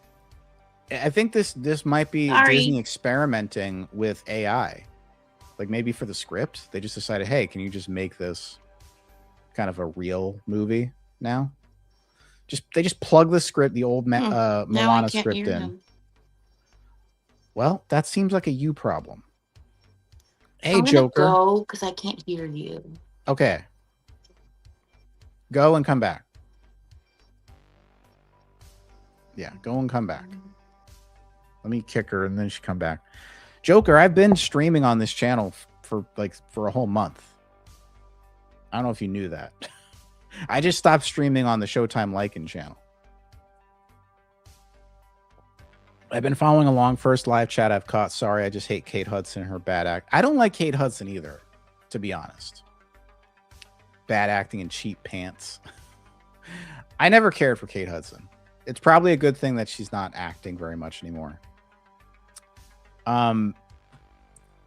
I think this might be Sorry. Disney experimenting with AI. Like, maybe for the script, they just decided, hey, can you just make this kind of a real movie now? They just plug the script, the old Moana script in. Well, that seems like a you problem. Hey, Joker. Go because I can't hear you. Okay. Go and come back. Yeah, go and come back. Let me kick her and then she come back. Joker, I've been streaming on this channel for a whole month. I don't know if you knew that. I just stopped streaming on the Showtime Lycan channel. I've been following along. First live chat I've caught. Sorry, I just hate Kate Hudson and her bad act. I don't like Kate Hudson either, to be honest. Bad acting and cheap pants. I never cared for Kate Hudson. It's probably a good thing that she's not acting very much anymore.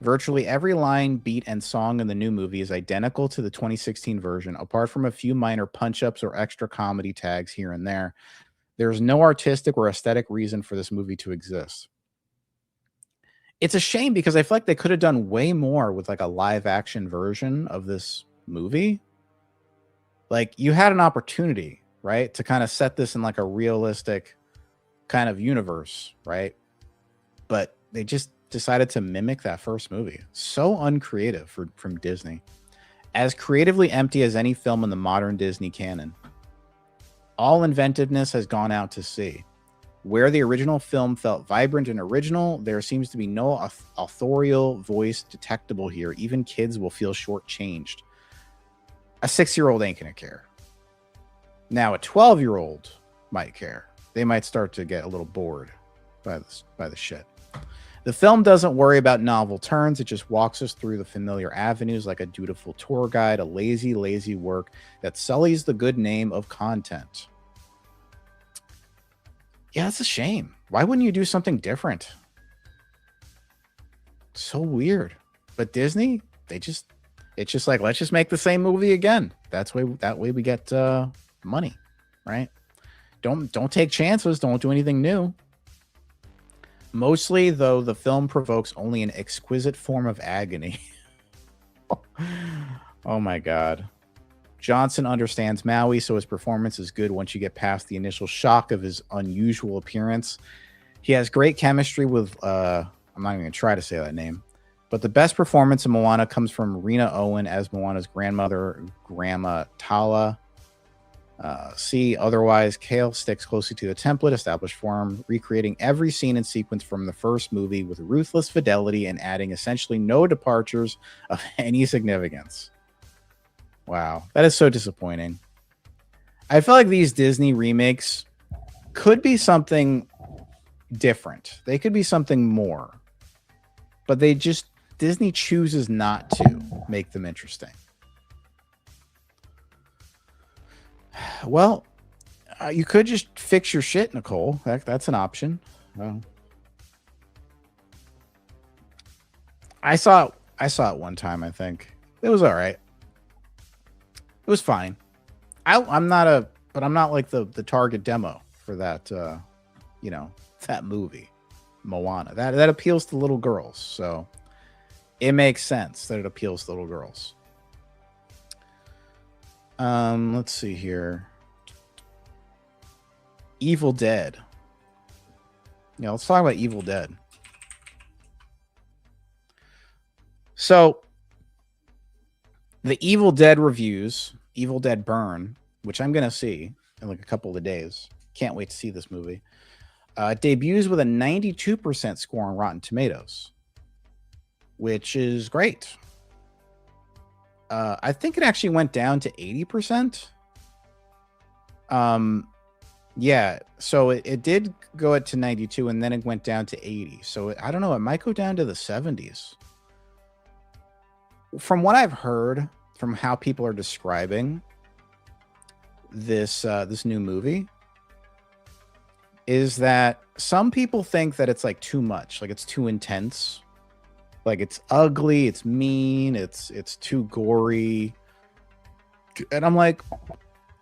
Virtually every line, beat, and song in the new movie is identical to the 2016 version, apart from a few minor punch-ups or extra comedy tags here and there. There's no artistic or aesthetic reason for this movie to exist. It's a shame because I feel like they could have done way more with like a live-action version of this movie. Like, you had an opportunity, right, to kind of set this in like a realistic kind of universe, right? But they just decided to mimic that first movie. So uncreative from Disney. As creatively empty as any film in the modern Disney canon. All inventiveness has gone out to sea. Where the original film felt vibrant and original, there seems to be no authorial voice detectable here. Even kids will feel shortchanged. A 6-year-old ain't gonna care. Now a 12-year-old might care. They might start to get a little bored by the shit. The film doesn't worry about novel turns. It just walks us through the familiar avenues like a dutiful tour guide, a lazy, lazy work that sullies the good name of content. Yeah, that's a shame. Why wouldn't you do something different? So weird. But Disney, it's just like, let's just make the same movie again. That way we get money, right? Don't take chances. Don't do anything new. Mostly, though, the film provokes only an exquisite form of agony. Oh my God. Johnson understands Maui, so his performance is good once you get past the initial shock of his unusual appearance. He has great chemistry with, I'm not even going to try to say that name, but the best performance in Moana comes from Rena Owen as Moana's grandmother, Grandma Tala. Otherwise, Kale sticks closely to the template established for him, recreating every scene and sequence from the first movie with ruthless fidelity and adding essentially no departures of any significance. Wow, that is so disappointing. I feel like these Disney remakes could be something different. They could be something more, but Disney chooses not to make them interesting. Well, you could just fix your shit, Nicole. That's an option. I saw it one time. I think it was all right. It was fine. I'm not like the target demo for that. That movie, Moana. That appeals to little girls, so it makes sense that it appeals to little girls. Let's see here. Evil Dead. Yeah, let's talk about Evil Dead. So, the Evil Dead reviews, Evil Dead Burn, which I'm going to see in like a couple of days. Can't wait to see this movie. Debuts with a 92% score on Rotten Tomatoes, which is great. I think it actually went down to 80%. Yeah, so it did go up to 92 and then it went down to 80. So I don't know, it might go down to the 70s. From what I've heard, from how people are describing this new movie, is that some people think that it's like too much, like it's too intense. Like it's ugly, it's mean, it's too gory. And I'm like,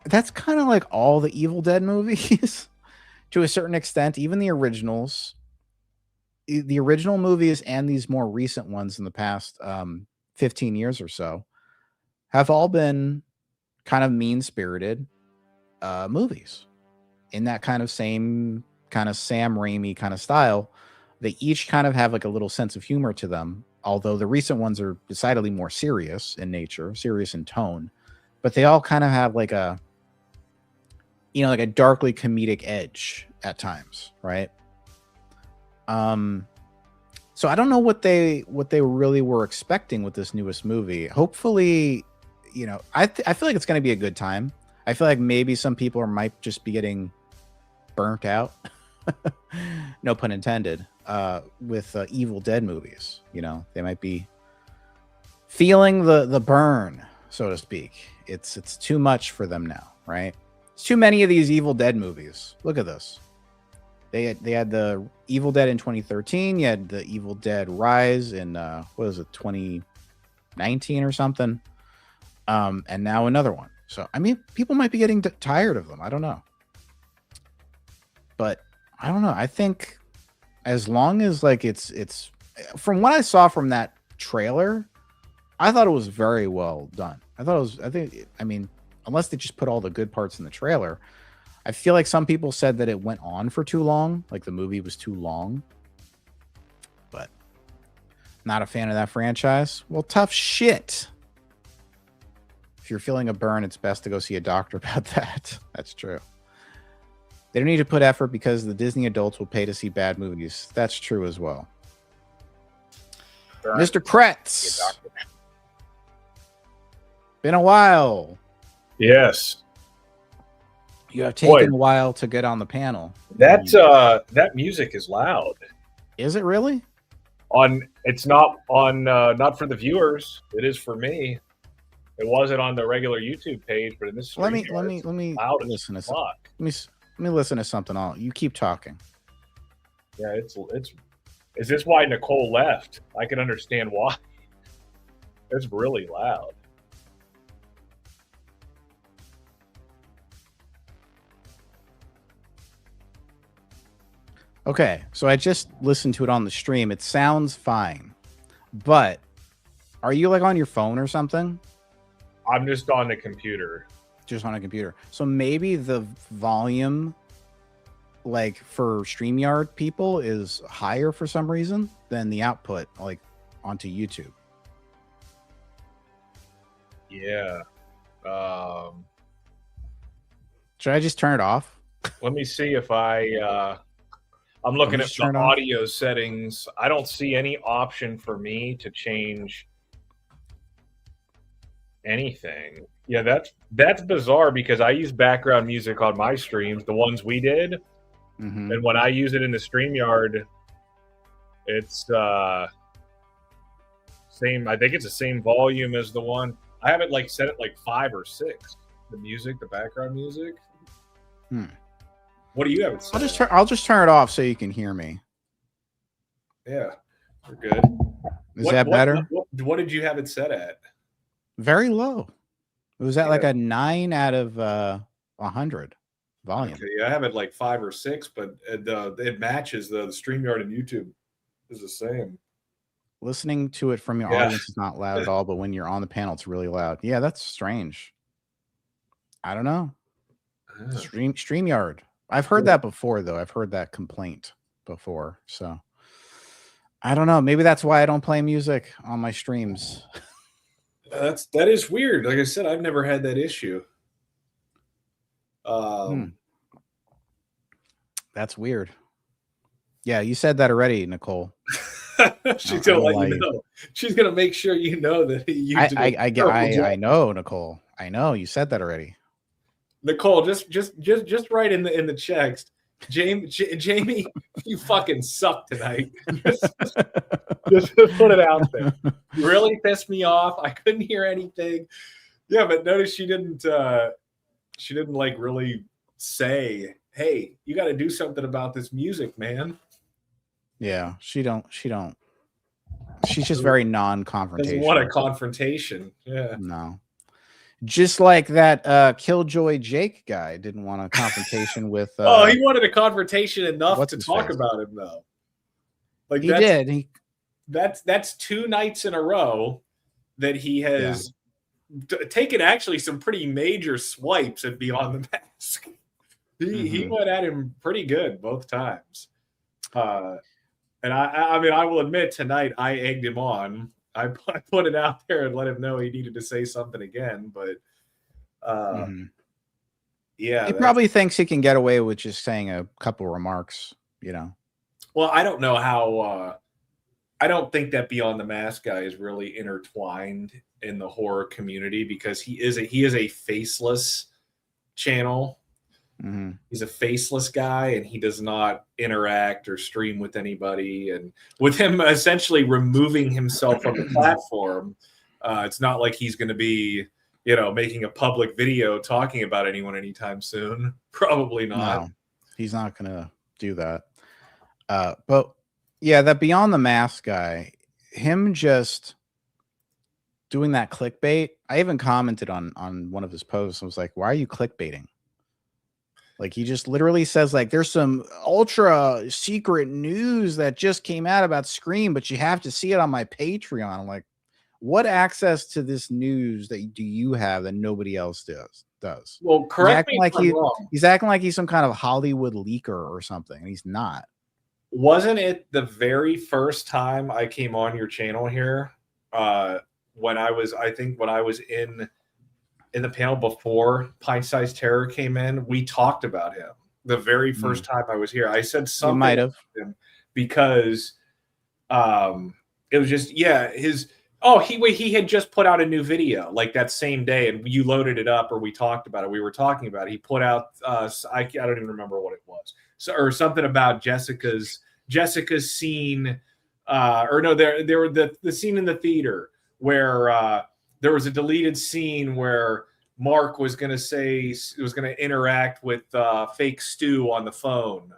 that's kind of like all the Evil Dead movies to a certain extent, even the originals. The original movies and these more recent ones in the past 15 years or so have all been kind of mean-spirited movies in that kind of same kind of Sam Raimi kind of style. They each kind of have like a little sense of humor to them, although the recent ones are decidedly more serious in nature, serious in tone, but they all kind of have like a, like a darkly comedic edge at times, right? So I don't know what they really were expecting with this newest movie. Hopefully, I feel like it's going to be a good time. I feel like maybe some people might just be getting burnt out. No pun intended. With Evil Dead movies, they might be feeling the burn, so to speak. It's too much for them now, right? It's too many of these Evil Dead movies. Look at this. They had the Evil Dead in 2013. You had the Evil Dead Rise in 2019 or something, and now another one. So I mean, people might be getting tired of them. I don't know, but I don't know. I think as long as like it's from what I saw from that trailer, I thought it was very well done. I mean, unless they just put all the good parts in the trailer, I feel like some people said that it went on for too long, like the movie was too long. But not a fan of that franchise. Well, tough shit. If you're feeling a burn, it's best to go see a doctor about that. That's true. They don't need to put effort because the Disney adults will pay to see bad movies. That's true as well. Burn. Mr. Kretz. Been a while. Yes. You have taken a while to get on the panel. That music is loud. Is it really? It's not on. Not for the viewers. It is for me. It wasn't on the regular YouTube page, but in this. Let me loud listen to fuck. let me listen to something. You keep talking. Yeah, it's. Is this why Nicole left? I can understand why. It's really loud. Okay, so I just listened to it on the stream. It sounds fine, but are you like on your phone or something? I'm just on the computer. Just on a computer. So maybe the volume, like for StreamYard people, is higher for some reason than the output, like onto YouTube. Yeah. Should I just turn it off? Let me see if I'm looking at the audio settings. I don't see any option for me to change anything. Yeah, that's bizarre because I use background music on my streams, the ones we did. Mm-hmm. And when I use it in the StreamYard, it's same. I think it's the same volume as the one. I have it like set at like 5 or 6. The music, the background music. What do you have it set? I'll just turn it off so you can hear me. Yeah, we're good. Is that better? What did you have it set at? Very low. It was at like a 9 out of 100 volume. Okay, yeah, I have it like 5 or 6, but it matches the StreamYard and YouTube is the same. Listening to it from your audience is not loud at all, but when you're on the panel, it's really loud. Yeah, that's strange. I don't know. StreamYard. I've heard that before, though. I've heard that complaint before. So I don't know. Maybe that's why I don't play music on my streams. That is weird. Like I said, I've never had that issue. That's weird. Yeah, you said that already, Nicole. She's gonna let you know. She's gonna make sure you know that you. I know, Nicole. I know you said that already. Nicole, just write in the text. Jamie, you fucking suck tonight. just put it out there. You really pissed me off. I couldn't hear anything. Yeah, but notice she didn't like really say, "Hey, you got to do something about this music, man." Yeah, she don't. She's just very non-confrontational. Doesn't want a confrontation. Yeah. No. Just like that Killjoy Jake guy didn't want a confrontation with. He wanted a confrontation enough to talk about him, though. Like he did. That's 2 nights in a row that he has taken actually some pretty major swipes at Beyond the Mask. He went at him pretty good both times. And I mean, I will admit tonight I egged him on. I put it out there and let him know he needed to say something again, but yeah, he probably thinks he can get away with just saying a couple remarks, you know. Well, I don't know how. I don't think that Beyond the Mask guy is really intertwined in the horror community because he is a faceless channel. Mm-hmm. He's a faceless guy, and he does not interact or stream with anybody. And with him essentially removing himself from the platform, it's not like he's going to be, making a public video talking about anyone anytime soon. Probably not. No, he's not going to do that. But yeah, that Beyond the Mask guy, him just doing that clickbait. I even commented on one of his posts. I was like, "Why are you clickbaiting?" Like he just literally says like there's some ultra secret news that just came out about Scream, but you have to see it on my Patreon. I'm like, what access to this news do you have that nobody else does? Well, correct me if I'm wrong. He's acting like he's some kind of Hollywood leaker or something, and he's not. Wasn't it the very first time I came on your channel here? When I was in the panel before Pint Size Terror came in, we talked about him the very first time I was here. I said something might have because it was just he had just put out a new video like that same day, and you loaded it up or we talked about it. We were talking about it. He put out I don't even remember what it was. Or something about Jessica's seen or no, there were the scene in the theater where there was a deleted scene where Mark was going to interact with fake Stu on the phone.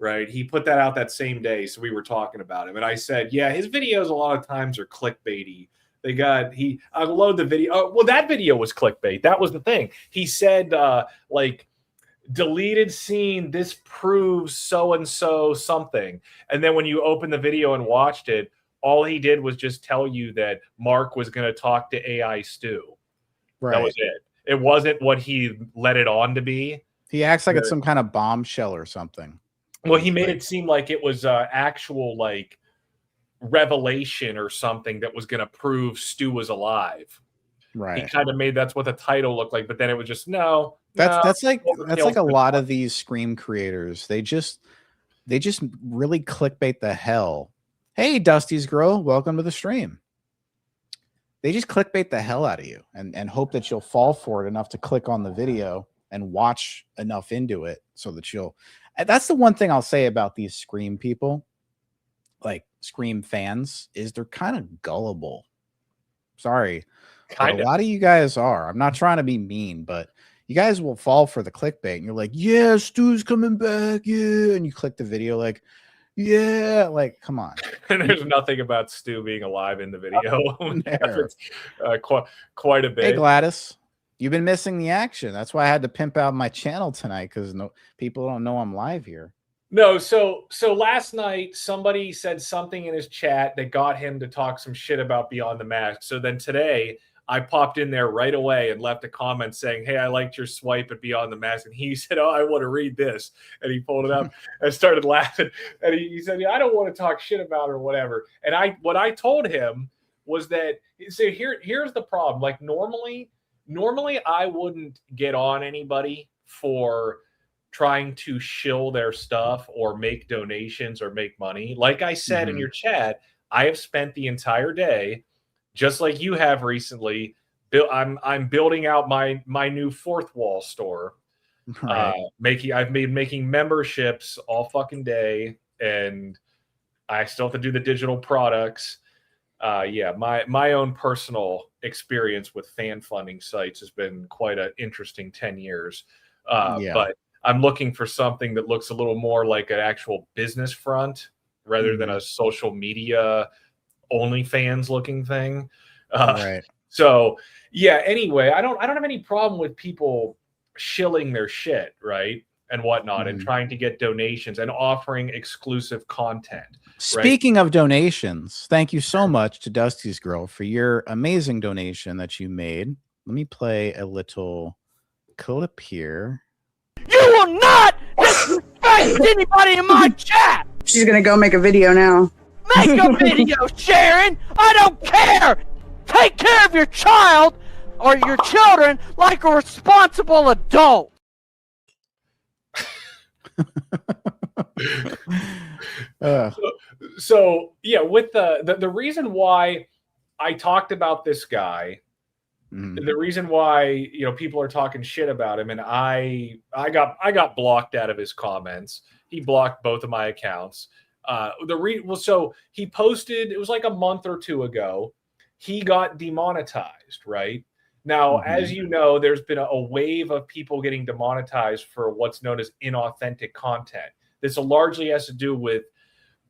Right. He put that out that same day. So we were talking about him. And I said, yeah, his videos a lot of times are clickbaity. I load the video. Oh, well, that video was clickbait. That was the thing. He said, like, deleted scene, this proves so-and-so something. And then when you open the video and watched it, all he did was just tell you that Mark was going to talk to AI Stu. Right. That was it. It wasn't what he let it on to be. He acts like it's some kind of bombshell or something. Well, he made it seem like it was actual like revelation or something that was going to prove Stu was alive. Right. He kind of made that's what the title looked like, but then it was just That's like a lot of these Scream creators. They just really clickbait the hell. Hey, Dusty's Girl, welcome to the stream. They just clickbait the hell out of you and hope that you'll fall for it enough to click on the video and watch enough into it so that you'll. That's the one thing I'll say about these Scream people, like Scream fans, is they're kind of gullible. Sorry. A lot of you guys are. I'm not trying to be mean, but you guys will fall for the clickbait and you're like, yeah, Stu's coming back. Yeah. And you click the video like, yeah, like, come on. And there's nothing about Stu being alive in the video. Quite a bit. Hey, Gladys. You've been missing the action. That's why I had to pimp out my channel tonight because people don't know I'm live here. No, so last night somebody said something in his chat that got him to talk some shit about Beyond the Mask. So then today I popped in there right away and left a comment saying, hey, I liked your swipe at Beyond the Mask. And he said, oh, I want to read this. And he pulled it up and started laughing. And he said, yeah, I don't want to talk shit about it or whatever. And what I told him was that, so here's the problem. Like normally I wouldn't get on anybody for trying to shill their stuff or make donations or make money. Like I said in your chat, I have spent the entire day, just like you have recently. I'm building out my new fourth wall store. Right. I've been making memberships all fucking day, and I still have to do the digital products. Yeah, my own personal experience with fan funding sites has been quite an interesting 10 years. But I'm looking for something that looks a little more like an actual business front rather than a social media OnlyFans looking thing. Right. So yeah, anyway, I don't have any problem with people shilling their shit, right? And whatnot, and trying to get donations and offering exclusive content. Speaking of donations, thank you so much to Dusty's Girl for your amazing donation that you made. Let me play a little clip here. You will not disrespect anybody in my chat! She's gonna go make a video now. Make a video, Sharon! I don't care! Take care of your child or your children like a responsible adult! So yeah, with the reason why I talked about this guy, the reason why people are talking shit about him, and I got blocked out of his comments. He blocked both of my accounts. So he posted, it was like a month or two ago, he got demonetized, right? Now, as you know, there's been a wave of people getting demonetized for what's known as inauthentic content. This largely has to do with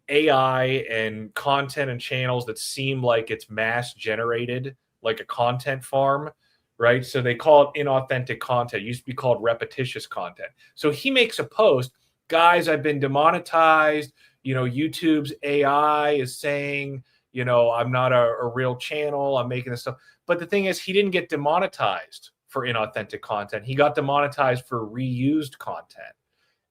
AI and content and channels that seem like it's mass generated, like a content farm, right? So they call it inauthentic content. It used to be called repetitious content. So he makes a post, guys, I've been demonetized. YouTube's AI is saying, I'm not a real channel. I'm making this stuff. But the thing is, he didn't get demonetized for inauthentic content. He got demonetized for reused content.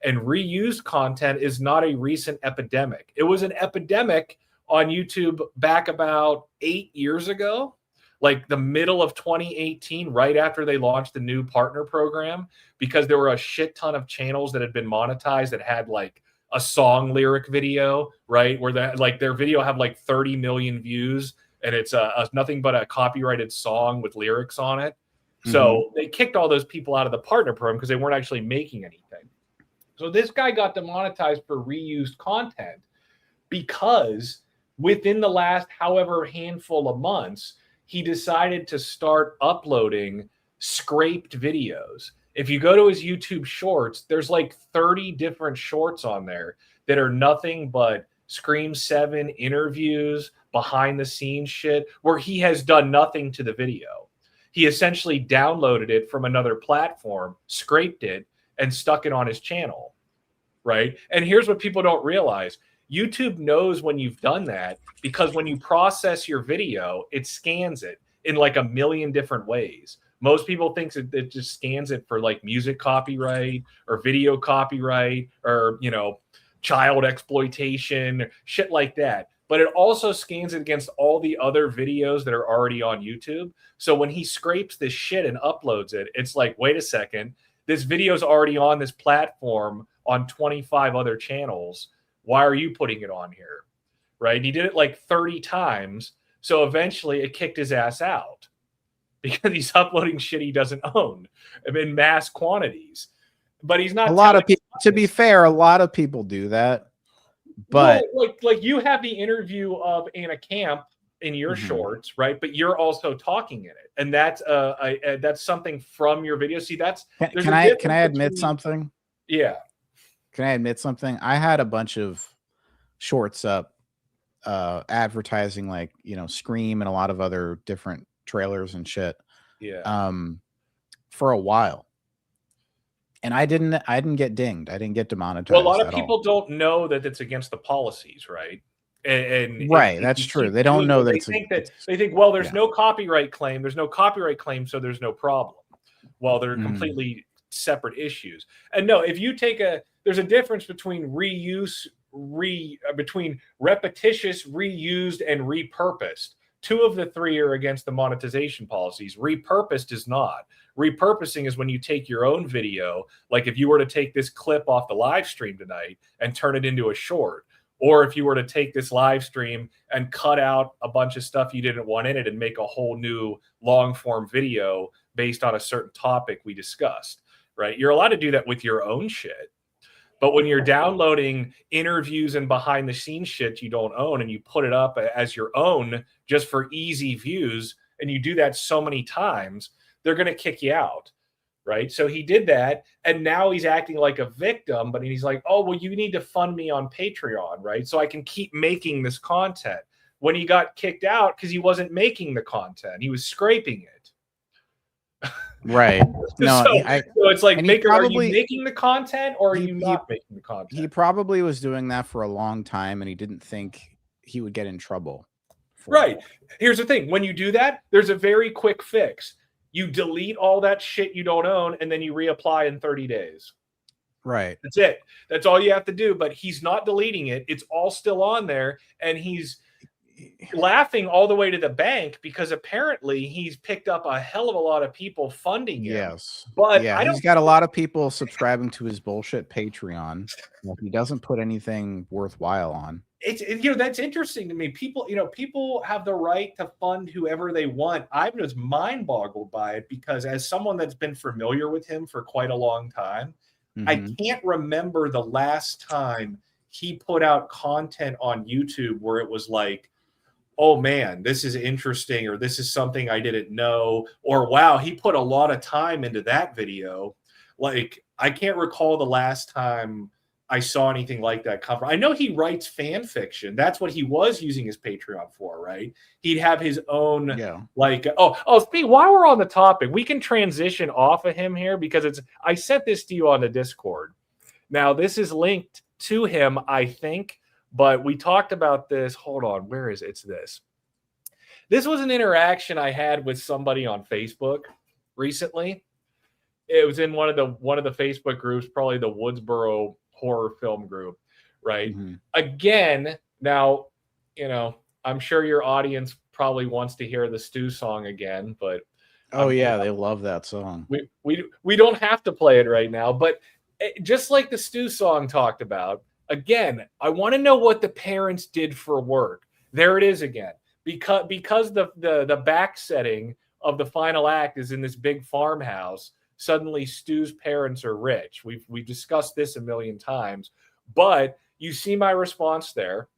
And reused content is not a recent epidemic. It was an epidemic on YouTube back about 8 years ago, like the middle of 2018, right after they launched the new partner program, because there were a shit ton of channels that had been monetized that had like a song lyric video, right? Where their video have like 30 million views and it's nothing but a copyrighted song with lyrics on it. So they kicked all those people out of the partner program because they weren't actually making anything. So this guy got demonetized for reused content because within the last however handful of months, he decided to start uploading scraped videos. If you go to his YouTube shorts, there's like 30 different shorts on there that are nothing but Scream 7 interviews, behind the scenes shit, where he has done nothing to the video. He essentially downloaded it from another platform, scraped it, and stuck it on his channel, right? And here's what people don't realize. YouTube knows when you've done that, because when you process your video, it scans it in like a million different ways. Most people think that it just scans it for like music copyright or video copyright or, you know, child exploitation, shit like that. But it also scans it against all the other videos that are already on YouTube. So when he scrapes this shit and uploads it, it's like, wait a second, this video is already on this platform on 25 other channels. Why are you putting it on here? Right? And he did it like 30 times. So eventually it kicked his ass out because he's uploading shit he doesn't own in mass quantities. But he's not. A lot of people, to be fair, a lot of people do that. But well, like you have the interview of Anna Camp in your shorts, right? But you're also talking in it, and that's something from your video. See, that's can I admit something? Yeah. Can I admit something? I had a bunch of shorts up advertising, like, you know, Scream and a lot of other different trailers and shit. Yeah. For a while. And I didn't get dinged. I didn't get demonetized. Well, a lot of people don't know that it's against the policies, right? And right, that's true. They don't know that they think, well, there's no copyright claim. There's no copyright claim, so there's no problem. Well, they're completely separate issues. And no, if you take there's a difference between between repetitious, reused, and repurposed. 2 of the 3 are against the monetization policies. Repurposed is not. Repurposing is when you take your own video, like if you were to take this clip off the live stream tonight and turn it into a short, or if you were to take this live stream and cut out a bunch of stuff you didn't want in it and make a whole new long form video based on a certain topic we discussed, right? You're allowed to do that with your own shit. But when you're downloading interviews and behind the scenes shit you don't own and you put it up as your own just for easy views, and you do that so many times, they're going to kick you out, right? So he did that, and now he's acting like a victim, but he's like, oh, well, you need to fund me on Patreon, right? So I can keep making this content. When he got kicked out because he wasn't making the content, he was scraping it. Right. No, so it's like, are you making the content or are you not making the content? He probably was doing that for a long time, and he didn't think he would get in trouble. Right. Here's the thing. When you do that, there's a very quick fix. You delete all that shit you don't own, and then you reapply in 30 days. Right. That's it. That's all you have to do. But he's not deleting it. It's all still on there, and he's laughing all the way to the bank because apparently he's picked up a hell of a lot of people funding him. Yes. But yeah, he's got a lot of people subscribing to his bullshit Patreon. He doesn't put anything worthwhile on. It's that's interesting to me. People have the right to fund whoever they want. I'm just mind boggled by it because as someone that's been familiar with him for quite a long time, I can't remember the last time he put out content on YouTube where it was like, oh man, this is interesting, or this is something I didn't know, or wow, he put a lot of time into that video. Like, I can't recall the last time I saw anything like that come from. I know he writes fan fiction. That's what he was using his Patreon for, right? He'd have his own, Steve, while we're on the topic, we can transition off of him here because I sent this to you on the Discord. Now, this is linked to him, I think, but we talked about this. Hold on, where is it? It's this. This was an interaction I had with somebody on Facebook recently. It was in one of the Facebook groups, probably the Woodsboro horror film group, right? Again, now, I'm sure your audience probably wants to hear the Stu song again, but they love that song. We don't have to play it right now, but just like the Stu song talked about, again, I want to know what the parents did for work. There it is again. Because the back setting of the final act is in this big farmhouse, suddenly Stu's parents are rich. We've discussed this a million times, but you see my response there.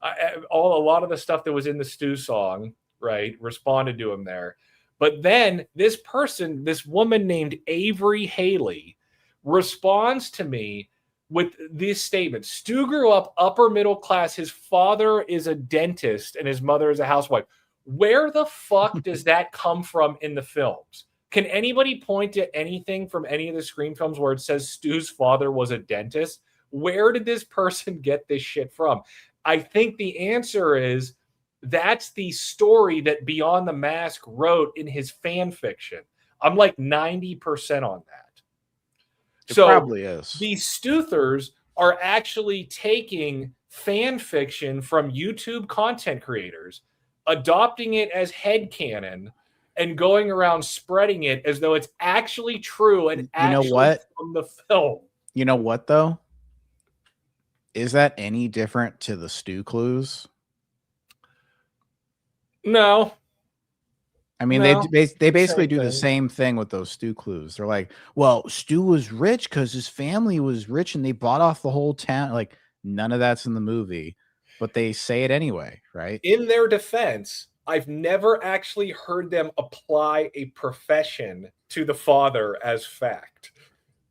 A lot of the stuff that was in the Stu song, right, responded to him there. But then this woman named Avery Haley, responds to me with this statement. Stu grew up upper middle class. His father is a dentist and his mother is a housewife. Where the fuck does that come from in the films? Can anybody point to anything from any of the Scream films where it says Stu's father was a dentist? Where did this person get this shit from? I think the answer is that's the story that Beyond the Mask wrote in his fan fiction. I'm like 90% on that. It probably is. These Stuthers are actually taking fan fiction from YouTube content creators, adopting it as headcanon, and going around spreading it as though it's actually true and actually from the film. You know what, though? Is that any different to the Stu clues? No. I mean, No, they basically do thing. the same thing with those Stu clues. They're like, well, Stu was rich because his family was rich and they bought off the whole town. Like, none of that's in the movie, but they say it anyway, right? In their defense, I've never actually heard them apply a profession to the father as fact.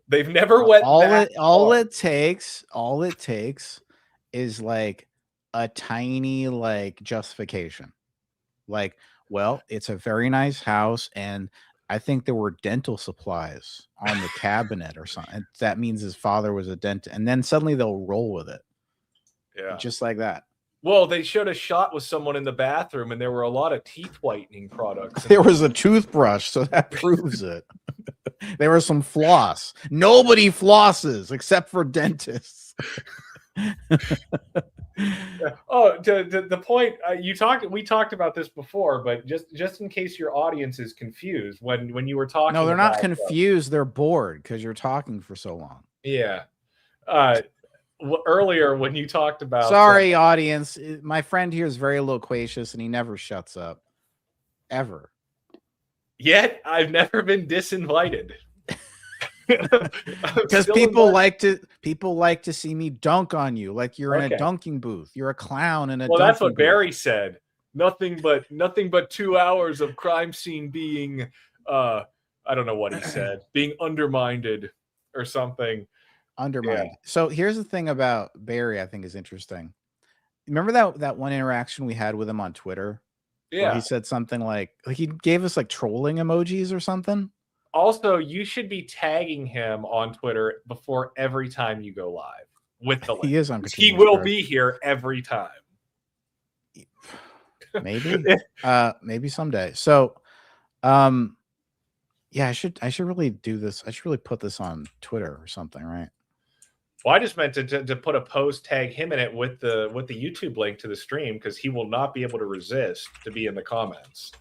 They've never went all it takes is like a tiny like justification. Like, well, it's a very nice house and I think there were dental supplies on the cabinet or something. And that means his father was a dentist. And then suddenly they'll roll with it. Yeah. Just like that. Well, they showed a shot with someone in the bathroom and there were a lot of teeth whitening products. There was a toothbrush, so that proves it. There was some floss. Nobody flosses except for dentists. Oh, to the point we talked about this before, but just in case your audience is confused, when you were talking, no, they're not confused. They're bored because you're talking for so long. Yeah. Earlier when you talked about, sorry, audience, my friend here is very loquacious and he never shuts up, ever. Yet I've never been disinvited. Because people like to see me dunk on you, like you're in a dunking booth. You're a clown in a. Well, that's what booth. Barry said. Nothing but 2 hours of crime scene being, I don't know what he said, being undermined or something. Undermined. Yeah. So here's the thing about Barry. I think is interesting. Remember that one interaction we had with him on Twitter? Yeah, he said something like he gave us like trolling emojis or something. Also, you should be tagging him on Twitter before every time you go live with the link. He is on. He will be here every time. Maybe, maybe someday. So, yeah, I should really do this. I should really put this on Twitter or something, right? Well, I just meant to put a post, tag him in it with the YouTube link to the stream because he will not be able to resist to be in the comments.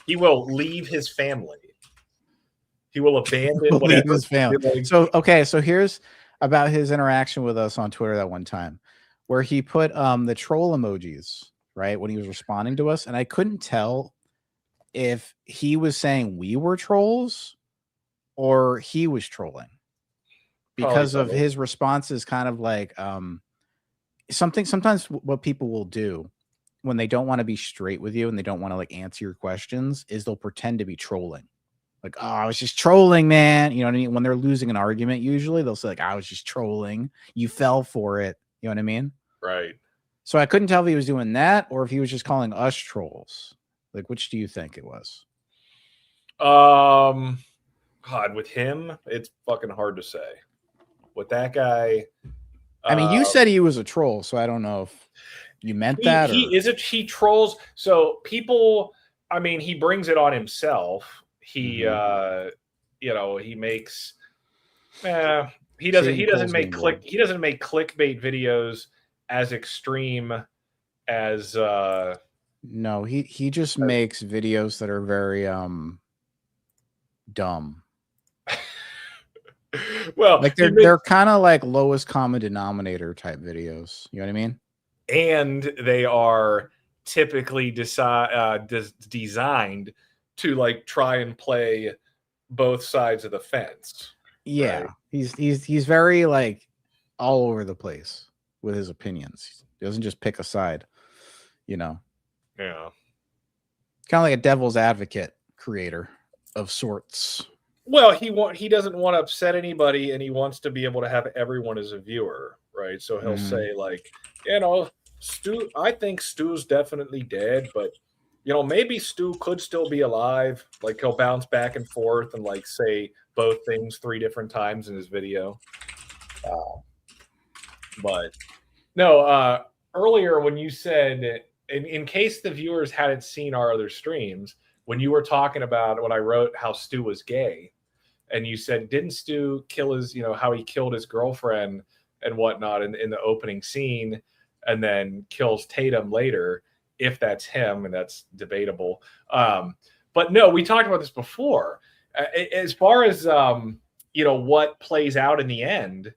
He will leave his family. He will abandon whatever his family. So here's about his interaction with us on Twitter that one time, where he put the troll emojis right when he was responding to us, and I couldn't tell if he was saying we were trolls or he was trolling. Because of his responses, kind of like sometimes what people will do when they don't want to be straight with you and they don't want to like answer your questions is they'll pretend to be trolling. Like, oh, I was just trolling, man. You know what I mean? When they're losing an argument, usually they'll say like, I was just trolling. You fell for it. You know what I mean? Right. So I couldn't tell if he was doing that or if he was just calling us trolls. Like, which do you think it was? God, with him, it's fucking hard to say. With that guy, I mean, you said he was a troll, so I don't know if you meant that. He trolls. So people, I mean, he brings it on himself. He, he makes. He doesn't make clickbait videos as extreme as. No, he just makes videos that are very dumb. Well, like they're kind of like lowest common denominator type videos. You know what I mean? And they are typically designed to like try and play both sides of the fence. Yeah, right? he's very like all over the place with his opinions. He doesn't just pick a side, you know. Yeah. Kind of like a devil's advocate creator of sorts. Well, he doesn't want to upset anybody, and he wants to be able to have everyone as a viewer, right? So he'll say, like, you know, Stu, I think Stu's definitely dead, but you know, maybe Stu could still be alive. Like, he'll bounce back and forth and like say both things 3 different times in his video. But no, earlier when you said, in case the viewers hadn't seen our other streams, when you were talking about when I wrote how Stu was gay, and you said, didn't Stu kill his, you know, how he killed his girlfriend and whatnot in the opening scene, and then kills Tatum later, if that's him, and that's debatable. But no, we talked about this before. As far as, you know, what plays out in the end,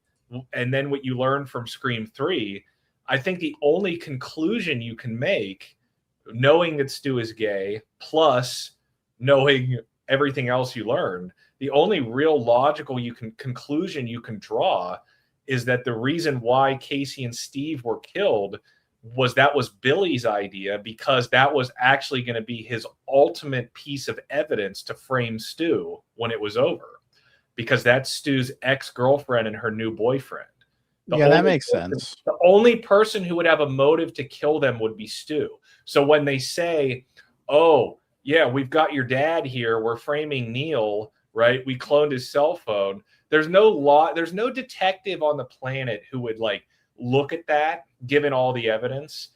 and then what you learn from Scream 3, I think the only conclusion you can make, knowing that Stu is gay, plus knowing everything else you learned, the only real logical conclusion you can draw is that the reason why Casey and Steve were killed was Billy's idea, because that was actually going to be his ultimate piece of evidence to frame Stu when it was over, because that's Stu's ex-girlfriend and her new boyfriend. That makes sense. The only person who would have a motive to kill them would be Stu. So when they say, oh, yeah, we've got your dad here, we're framing Neil, right? We cloned his cell phone. There's no detective on the planet who would like look at that, given all the evidence,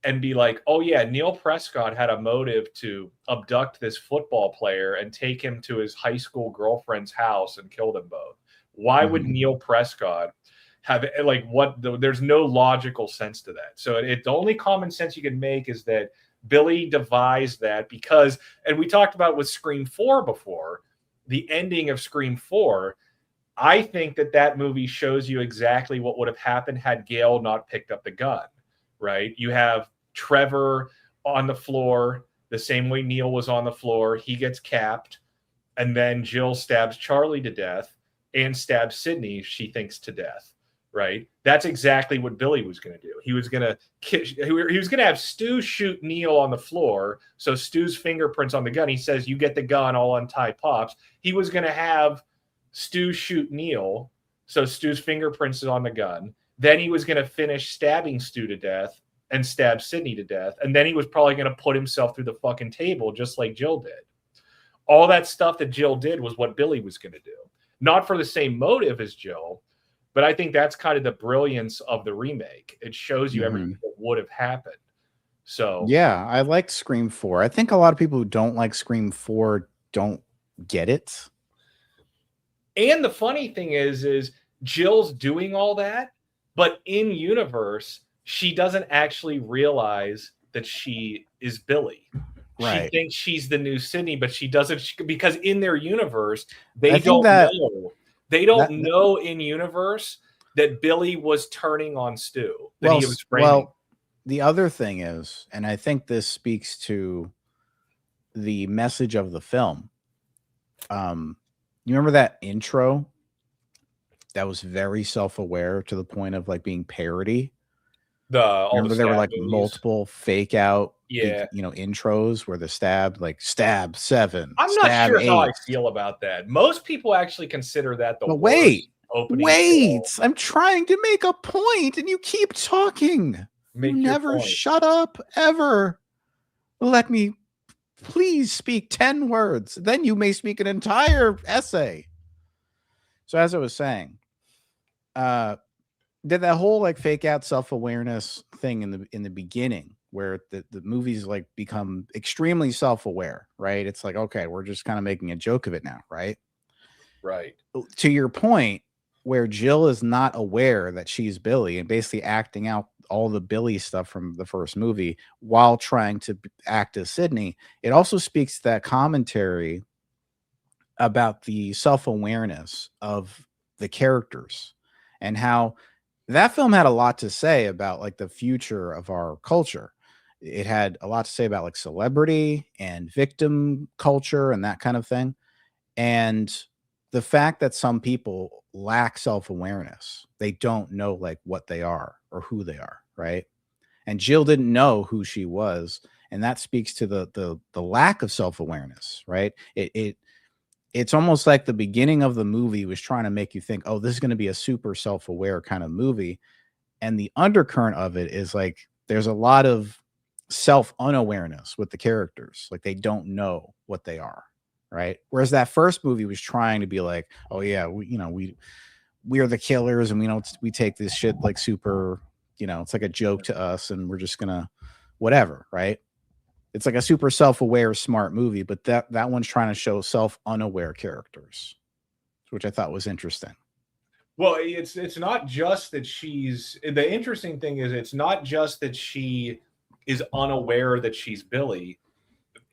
and be like, oh yeah, Neil Prescott had a motive to abduct this football player and take him to his high school girlfriend's house and kill them both. Why would Neil Prescott have, like, there's no logical sense to that. So the only common sense you can make is that Billy devised that because, and we talked about with Scream 4 before, the ending of Scream 4, I think that movie shows you exactly what would have happened had Gail not picked up the gun, right? You have Trevor on the floor, the same way Neil was on the floor. He gets capped, and then Jill stabs Charlie to death and stabs Sydney, she thinks, to death, right? That's exactly what Billy was going to do. He was going to have Stu shoot Neil on the floor, so Stu's fingerprints on the gun. He says, you get the gun, I'll untie Pops. He was going to have Stu shoot Neil, so Stu's fingerprints is on the gun. Then he was going to finish stabbing Stu to death and stab Sydney to death. And then he was probably going to put himself through the fucking table, just like Jill did. All that stuff that Jill did was what Billy was going to do. Not for the same motive as Jill, but I think that's kind of the brilliance of the remake. It shows you everything that would have happened. So yeah, I liked Scream 4. I think a lot of people who don't like Scream 4 don't get it. And the funny thing is Jill's doing all that, but in universe, she doesn't actually realize that she is Billy. Right. She thinks she's the new Sydney, but she doesn't, because in their universe, they don't know. They don't know in universe that Billy was turning on Stu. That he was framing. Well, the other thing is, and I think this speaks to the message of the film. You remember that intro that was very self-aware to the point of like being parody? Remember there were like multiple fake out, intros where the stab 7. I'm not sure 8. How I feel about that. Most people actually consider that the worst opening. I'm trying to make a point, and you keep talking. You never shut up ever. Let me please speak 10 words. Then you may speak an entire essay. So as I was saying, did that whole like fake out self-awareness thing in the beginning where the movies like become extremely self-aware, right? It's like, okay, we're just kind of making a joke of it now, right? Right. To your point, where Jill is not aware that she's Billy and basically acting out all the Billy stuff from the first movie while trying to act as Sydney, it also speaks to that commentary about the self-awareness of the characters and how that film had a lot to say about like the future of our culture. It had a lot to say about like celebrity and victim culture and that kind of thing. And the fact that some people lack self-awareness, they don't know like what they are or who they are, right? and Jill didn't know who she was, and that speaks to the lack of self-awareness, right? It's almost like the beginning of the movie was trying to make you think, oh, this is going to be a super self-aware kind of movie, and the undercurrent of it is like there's a lot of self-unawareness with the characters, like they don't know what they are, right? Whereas that first movie was trying to be like, oh yeah, we are the killers, and we take this shit like super, it's like a joke to us, and we're just gonna whatever, right? It's like a super self-aware, smart movie, but that one's trying to show self-unaware characters, which I thought was interesting. Well, it's not just that the interesting thing is it's not just that she is unaware that she's Billy.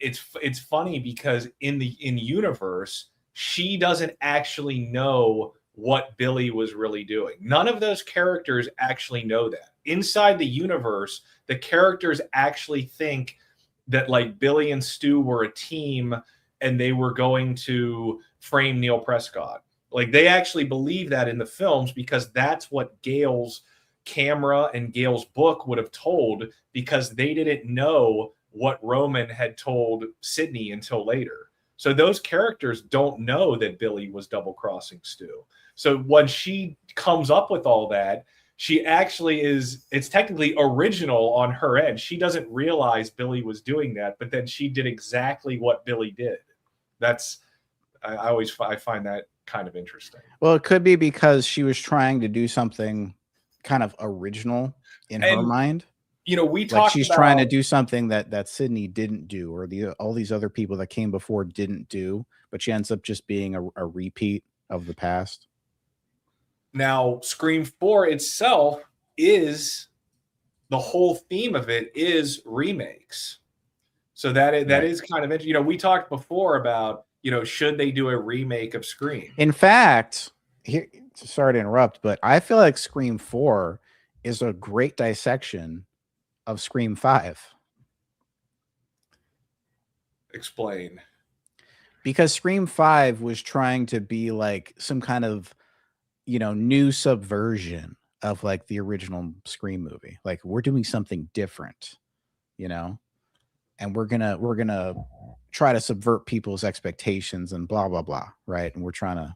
It's funny because in universe, she doesn't actually know what Billy was really doing. None of those characters actually know that. Inside the universe, the characters actually think that like Billy and Stu were a team and they were going to frame Neil Prescott. Like they actually believe that in the films because that's what Gail's camera and Gail's book would have told, because they didn't know what Roman had told Sydney until later. So those characters don't know that Billy was double-crossing Stu. So when she comes up with all that, she actually it's technically original on her end. She doesn't realize Billy was doing that, but then she did exactly what Billy did. I find that kind of interesting. Well, it could be because she was trying to do something kind of original in her mind. We talked like she's trying to do something that Sydney didn't do, or all these other people that came before didn't do, but she ends up just being a repeat of the past. Now, Scream 4 itself is the whole theme of it is remakes. So that is kind of interesting. We talked before about, should they do a remake of Scream? In fact, here, sorry to interrupt, but I feel like Scream 4 is a great dissection of Scream 5. Explain. Because Scream 5 was trying to be like some kind of, new subversion of like the original Scream movie. Like we're doing something different, and we're gonna try to subvert people's expectations and blah, blah, blah. Right. And we're trying to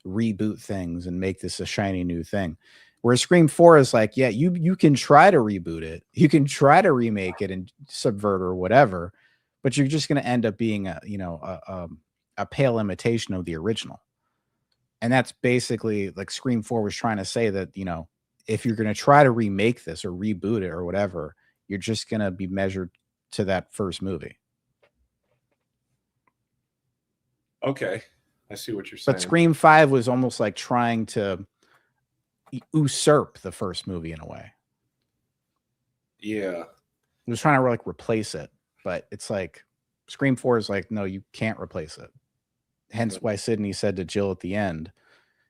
reboot things and make this a shiny new thing. Whereas Scream 4 is like, yeah, you can try to reboot it. You can try to remake it and subvert or whatever, but you're just going to end up being a pale imitation of the original. And that's basically like Scream 4 was trying to say that, if you're going to try to remake this or reboot it or whatever, you're just going to be measured to that first movie. Okay. I see what you're saying. But Scream 5 was almost like trying to usurp the first movie in a way. Yeah. It was trying to like replace it, but it's like Scream 4 is like, no, you can't replace it. Hence why Sydney said to Jill at the end,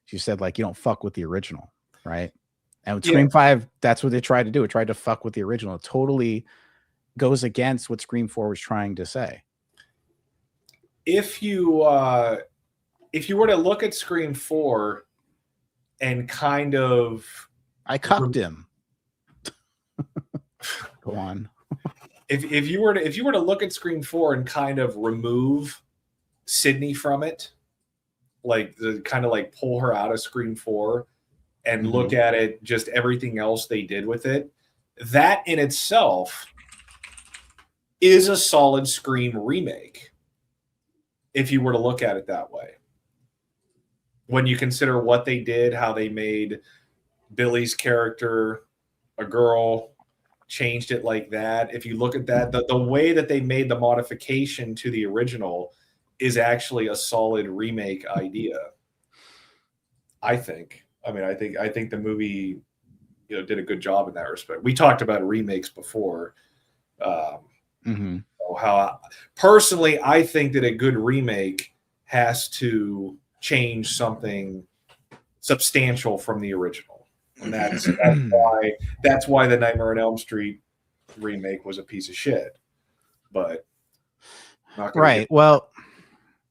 she said like, you don't fuck with the original, right? And with Scream 5, that's what they tried to do. It tried to fuck with the original. It totally goes against what Scream 4 was trying to say. If you were to look at Scream 4 and kind of, I cucked him. Go on. If you were to look at Scream 4 and kind of remove Sydney from it, like kind of like pull her out of Scream 4 and look at it, just everything else they did with it, that in itself is a solid Scream remake. If you were to look at it that way, when you consider what they did, how they made Billy's character a girl, changed it like that. If you look at that, the way that they made the modification to the original is actually a solid remake idea. I think. I mean, I think the movie, did a good job in that respect. We talked about remakes before. How personally, I think that a good remake has to change something substantial from the original, and that's why the Nightmare on Elm Street remake was a piece of shit. But well,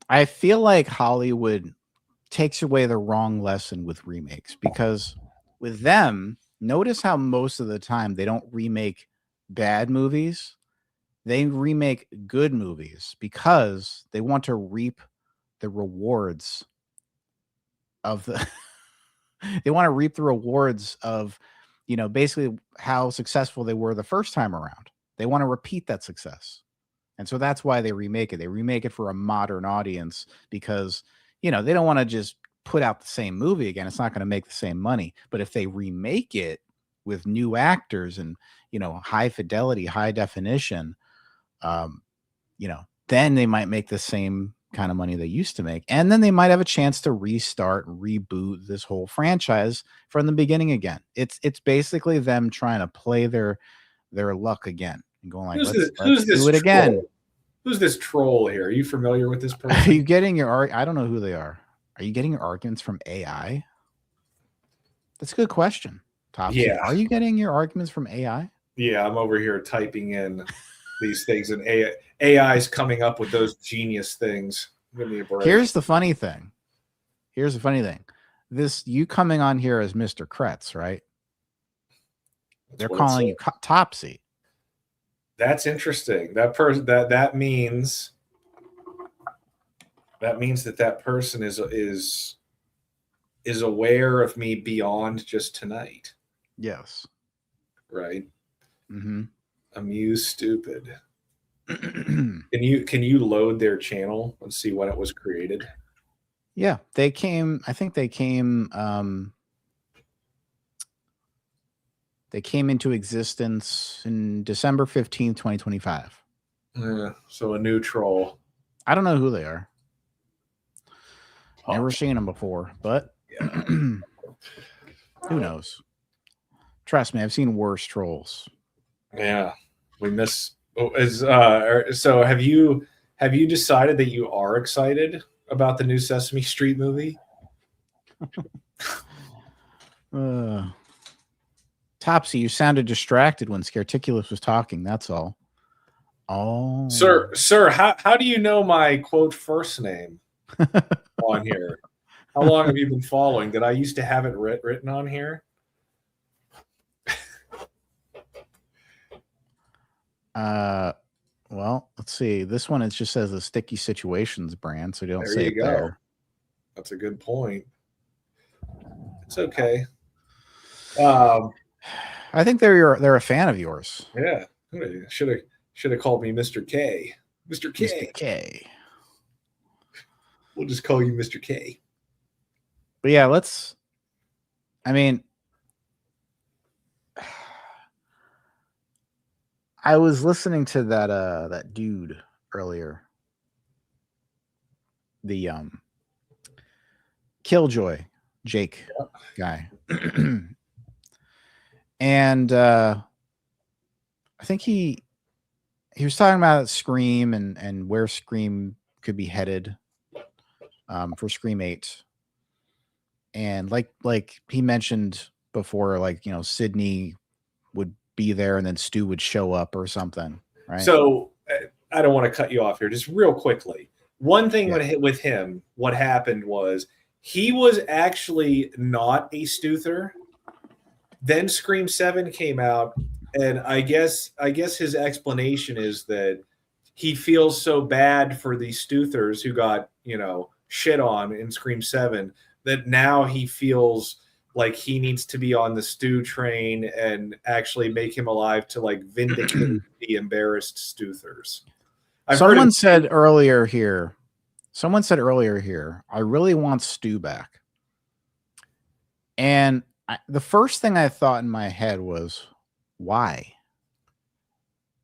I feel like Hollywood takes away the wrong lesson with remakes, because with them, notice how most of the time they don't remake bad movies. They remake good movies because they want to reap the rewards of the they want to reap the rewards of, basically how successful they were the first time around. They want to repeat that success. And so that's why they remake it. They remake it for a modern audience because, they don't want to just put out the same movie again. It's not going to make the same money. But if they remake it with new actors and, high fidelity, high definition, then they might make the same kind of money they used to make. And then they might have a chance to restart, reboot this whole franchise from the beginning again. It's basically them trying to play their luck again and going like, let's do it again. Who's this troll here? Are you familiar with this person? Are you getting I don't know who they are. Are you getting your arguments from AI? That's a good question, Topsy. Yeah. Are you getting your arguments from AI? Yeah, I'm over here typing in these things, and AI is coming up with those genius things. Give me a break. Here's the funny thing. You coming on here as Mr. Kretz, right? They're calling you Topsy. That's interesting. That means that person is aware of me beyond just tonight. Yes. Right. Mm-hmm. Amuse stupid. Can you load their channel and see when it was created? Yeah, I think they came into existence in December 15th, 2025. So a new troll. I don't know who they are. Never seen them before, but who knows? Trust me, I've seen worse trolls. Yeah, we miss. So have you decided that you are excited about the new Sesame Street movie? Topsy, you sounded distracted when Scareticulus was talking. That's all. Oh, sir, how do you know my quote first name on here? How long have you been following? Did I used to have it written on here? Well, let's see. This one, it just says the Sticky Situations brand, so don't say it there. That's a good point. It's okay. I think they're a fan of yours. Yeah, should have called me Mr. K. Mr. K. Mr. K. We'll just call you Mr. K. But yeah, I was listening to that dude earlier. The Killjoy Jake guy. And I think he was talking about Scream and where Scream could be headed for Scream 8. And like he mentioned before, Sydney would be there and then Stu would show up or something, right? So I don't want to cut you off here. Just real quickly. One thing with him, what happened was he was actually not a Stuther. Then Scream 7 came out, and I guess his explanation is that he feels so bad for the Stuthers who got, shit on in Scream 7 that now he feels like he needs to be on the Stu train and actually make him alive to vindicate the embarrassed Stuthers. Someone said earlier here, I really want Stu back. And the first thing I thought in my head was, why?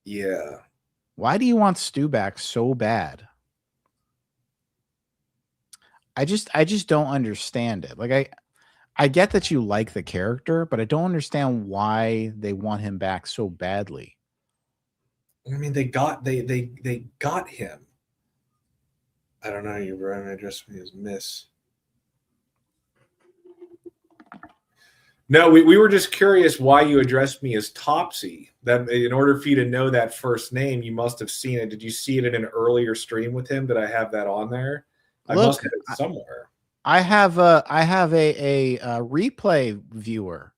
Yeah. Why do you want Stu back so bad? I just don't understand it. I get that you like the character, but I don't understand why they want him back so badly. I mean, they got him. I don't know. You were address me as Miss. No, we were just curious why you addressed me as Topsy. That in order for you to know that first name, you must have seen it. Did you see it in an earlier stream with him? Did I have that on there? I must have it somewhere. I have a replay viewer.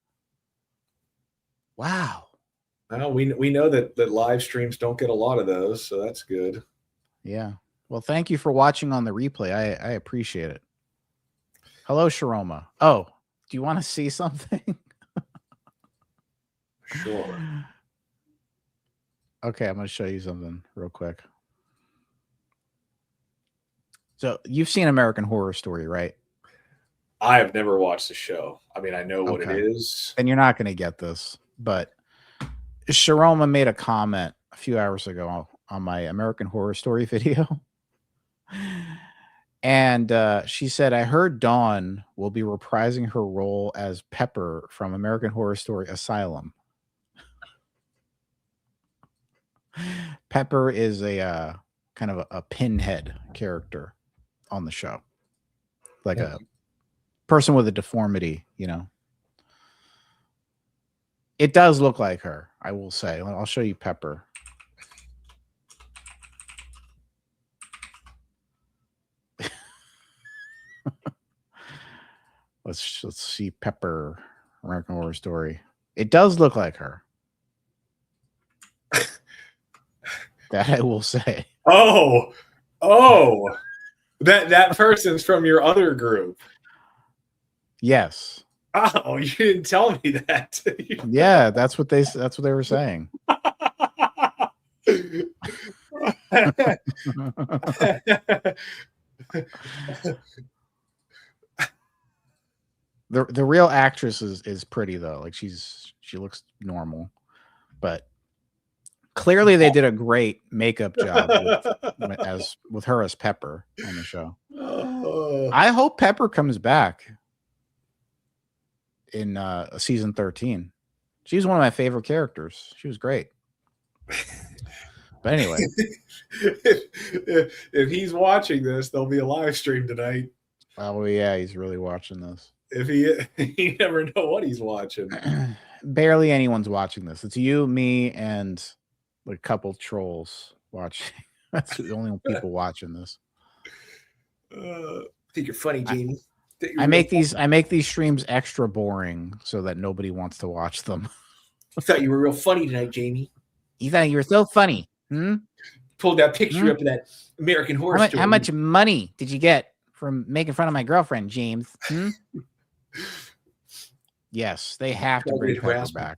Wow. Well, we know that live streams don't get a lot of those, so that's good. Yeah. Well, thank you for watching on the replay. I appreciate it. Hello, Sharoma. Oh, do you want to see something? Sure. Okay, I'm going to show you something real quick. So you've seen American Horror Story, right? I have never watched the show. I mean, I know what it is. And you're not going to get this, but Sharoma made a comment a few hours ago on my American Horror Story video. And she said, I heard Dawn will be reprising her role as Pepper from American Horror Story Asylum. Pepper is a kind of a pinhead character on the show. Like a person with a deformity, you know. It does look like her, I will say. I'll show you Pepper. Let's see Pepper, American Horror Story. It does look like her. That I will say. Oh, that person's from your other group. Yes. Oh, you didn't tell me that. Yeah, that's what they were saying. The real actress is pretty though. Like she looks normal, but clearly they did a great makeup job with her as Pepper on the show. I hope Pepper comes back in season 13. She's one of my favorite characters. She was great. But anyway, if he's watching this, there'll be a live stream tonight. Oh yeah, he's really watching this. If you never know what he's watching. Barely anyone's watching this. It's you, me, and a couple trolls watching. That's the only people watching this. I think you're funny, Jamie. I make these streams extra boring so that nobody wants to watch them. I thought you were real funny tonight, Jamie. You thought you were so funny. Pulled that picture up of that American Horror Story. How much money did you get from making fun of my girlfriend, James? Yes, they have to bring Pepper back.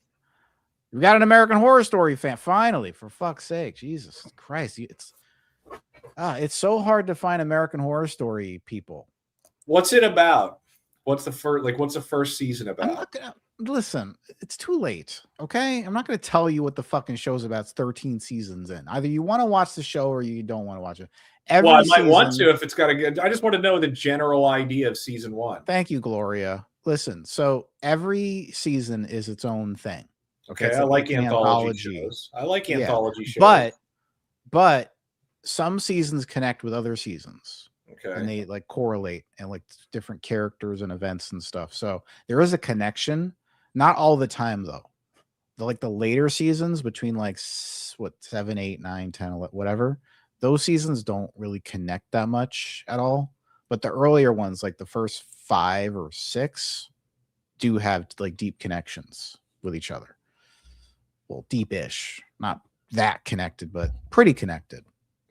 We got an American Horror Story fan finally, for fuck's sake. Jesus Christ. It's so hard to find American Horror Story people. What's it about? What's the first season about? Listen, it's too late. Okay, I'm not going to tell you what the fucking show's about. It's 13 seasons in. Either you want to watch the show or you don't want to watch it. I might want to if it's got a good. I just want to know the general idea of season 1. Thank you, Gloria. Listen, so every season is its own thing. Okay, I like anthology shows. I like anthology shows. But some seasons connect with other seasons. Okay. And they like correlate and like different characters and events and stuff. So there is a connection. Not all the time though. The later seasons between 7, 8, 9, 10, 11, whatever. Those seasons don't really connect that much at all. But the earlier ones, like the first 5 or 6, do have like deep connections with each other. Well, deep-ish. Not that connected, but pretty connected.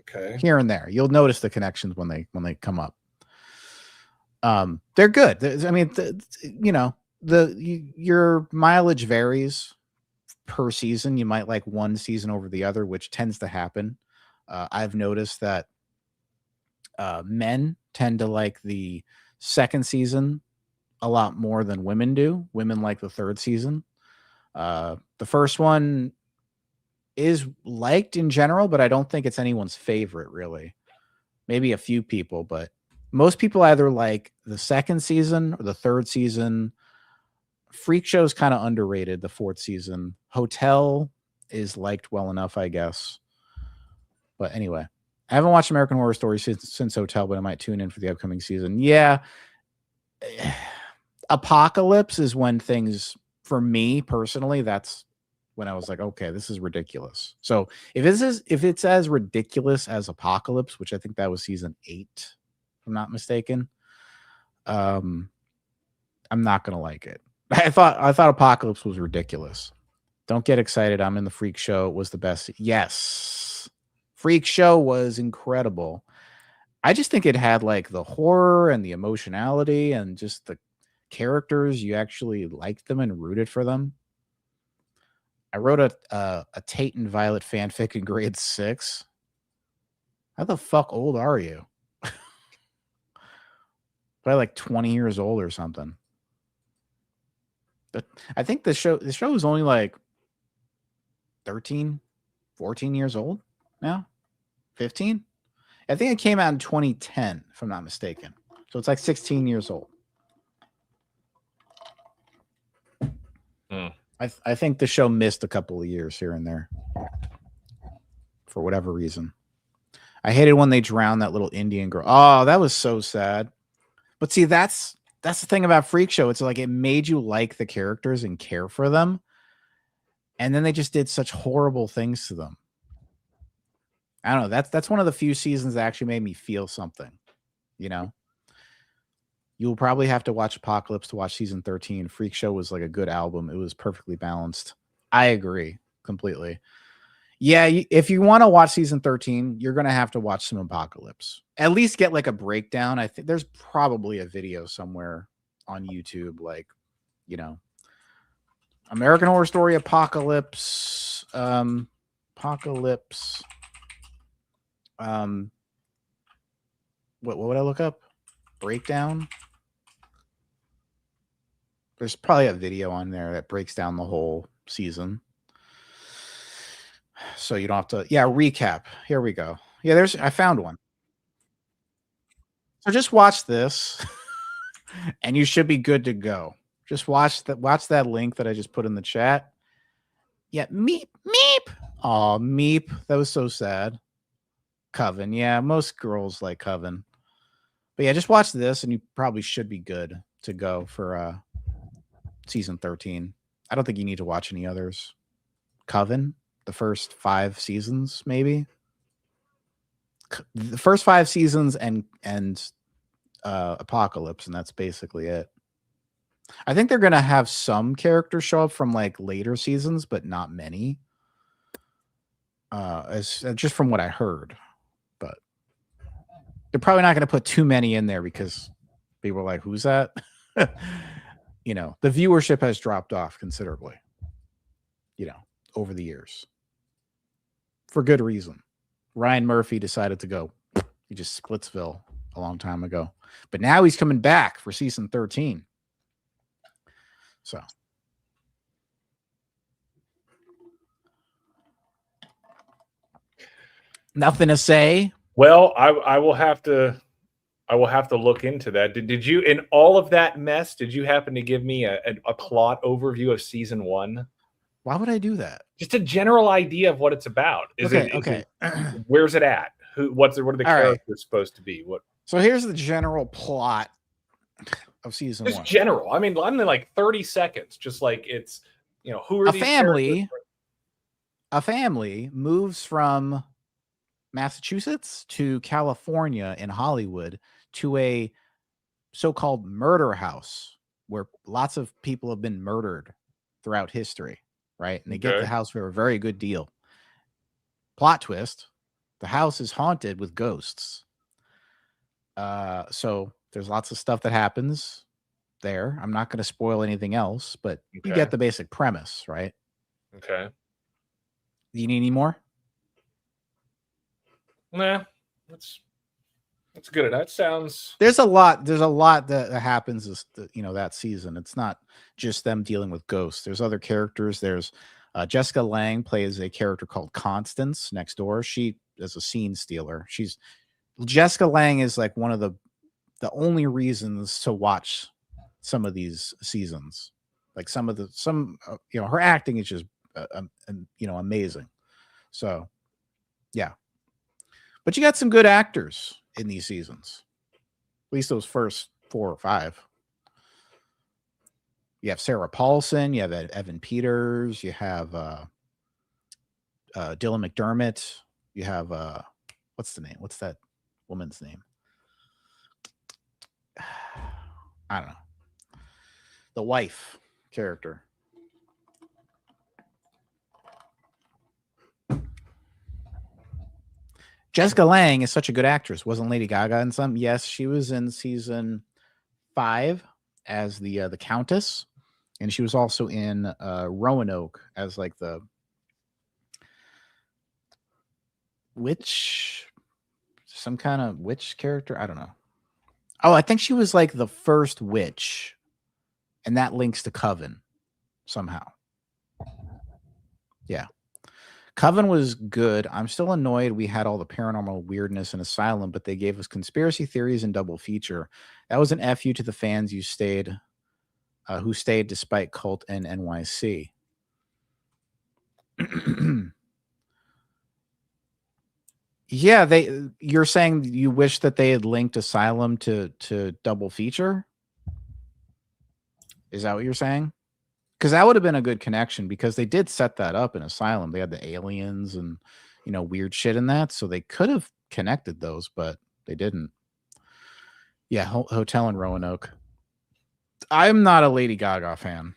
Okay. Here and there. You'll notice the connections when they come up. They're good. I mean, your mileage varies per season. You might like one season over the other, which tends to happen. I've noticed that men tend to like the second season a lot more than women do. Women like the third season. The first one is liked in general, but I don't think it's anyone's favorite, really. Maybe a few people, but most people either like the second season or the third season. Freak Show's kind of underrated, the 4th season. Hotel is liked well enough, I guess. But anyway, I haven't watched American Horror Story since Hotel, but I might tune in for the upcoming season. Yeah. Apocalypse is when things, for me personally, that's when I was like, okay, this is ridiculous. So if it's as ridiculous as Apocalypse, which I think that was season 8, if I'm not mistaken, I'm not gonna like it. I thought Apocalypse was ridiculous. Don't get excited. I'm in the Freak Show. It was the best. Yes. Freak Show was incredible. I just think it had like the horror and the emotionality and just the characters. You actually liked them and rooted for them. I wrote a Tate and Violet fanfic in grade 6. How the fuck old are you? Probably like 20 years old or something. But I think the show is only like 13, 14 years old now. 15. I think it came out in 2010, if I'm not mistaken. So it's like 16 years old. I think the show missed a couple of years here and there for whatever reason. I hated when they drowned that little Indian girl. Oh, that was so sad. But see, that's the thing about Freak Show. It's like it made you like the characters and care for them. And then they just did such horrible things to them. I don't know. That's one of the few seasons that actually made me feel something, you know? You'll probably have to watch Apocalypse to watch season 13. Freak Show was like a good album. It was perfectly balanced. I agree completely. Yeah, if you want to watch season 13, you're going to have to watch some Apocalypse. At least get like a breakdown. I think there's probably a video somewhere on YouTube, like, you know, American Horror Story Apocalypse. Apocalypse. What would I look up? Breakdown. There's probably a video on there that breaks down the whole season. So you don't have to, recap. Here we go. Yeah, I found one. So just watch this and you should be good to go. Just watch that link that I just put in the chat. Yeah, meep. Oh, meep. That was so sad. Coven. Yeah, most girls like Coven. But yeah, just watch this and you probably should be good to go for season 13. I don't think you need to watch any others. Coven, the first 5 seasons, maybe. The first 5 seasons and Apocalypse, and that's basically it. I think they're gonna have some characters show up from like later seasons, but not many. As just from what I heard. But they're probably not gonna put too many in there because people are like, who's that? You know, the viewership has dropped off considerably, you know, over the years. For good reason. Ryan Murphy decided to go. He just Splitsville a long time ago. But now he's coming back for season 13. So. Nothing to say. Well, I will have to look into that. Did you, in all of that mess, did you happen to give me a plot overview of season 1? Why would I do that? Just a general idea of what it's about. Where's it at? What are the characters supposed to be? So here's the general plot of season 1. Just general. I mean, I'm in like 30 seconds. Just like it's, you know, who are these characters? A family moves from Massachusetts to California in Hollywood to a so-called murder house where lots of people have been murdered throughout history, right? And they get the house for a very good deal. Plot twist, the house is haunted with ghosts. So there's lots of stuff that happens there. I'm not going to spoil anything else, but you get the basic premise, right? Okay. Do you need any more? Nah, that's good. That sounds. There's a lot that happens that season. It's not just them dealing with ghosts. There's other characters. There's Jessica Lange plays a character called Constance next door. She is a scene stealer. Jessica Lange is like one of the only reasons to watch some of these seasons. Like her acting is just amazing. So yeah. But you got some good actors in these seasons. At least those first 4 or 5. You have Sarah Paulson. You have Evan Peters. You have Dylan McDermott. You have what's the name? What's that woman's name? I don't know. The wife character. Jessica Lange is such a good actress. Wasn't Lady Gaga in some? Yes, she was in season 5 as the Countess, and she was also in Roanoke as like the witch, some kind of witch character. I don't know. Oh, I think she was like the first witch, and that links to Coven somehow. Yeah. Coven was good. I'm still annoyed we had all the paranormal weirdness in Asylum, but they gave us conspiracy theories and double feature. That was an FU to the fans who stayed despite Cult and NYC. Yeah, you're saying you wish that they had linked Asylum to double feature? Is that what you're saying? Because that would have been a good connection, because they did set that up in Asylum. They had the aliens and, weird shit in that. So they could have connected those, but they didn't. Yeah, Hotel in Roanoke. I'm not a Lady Gaga fan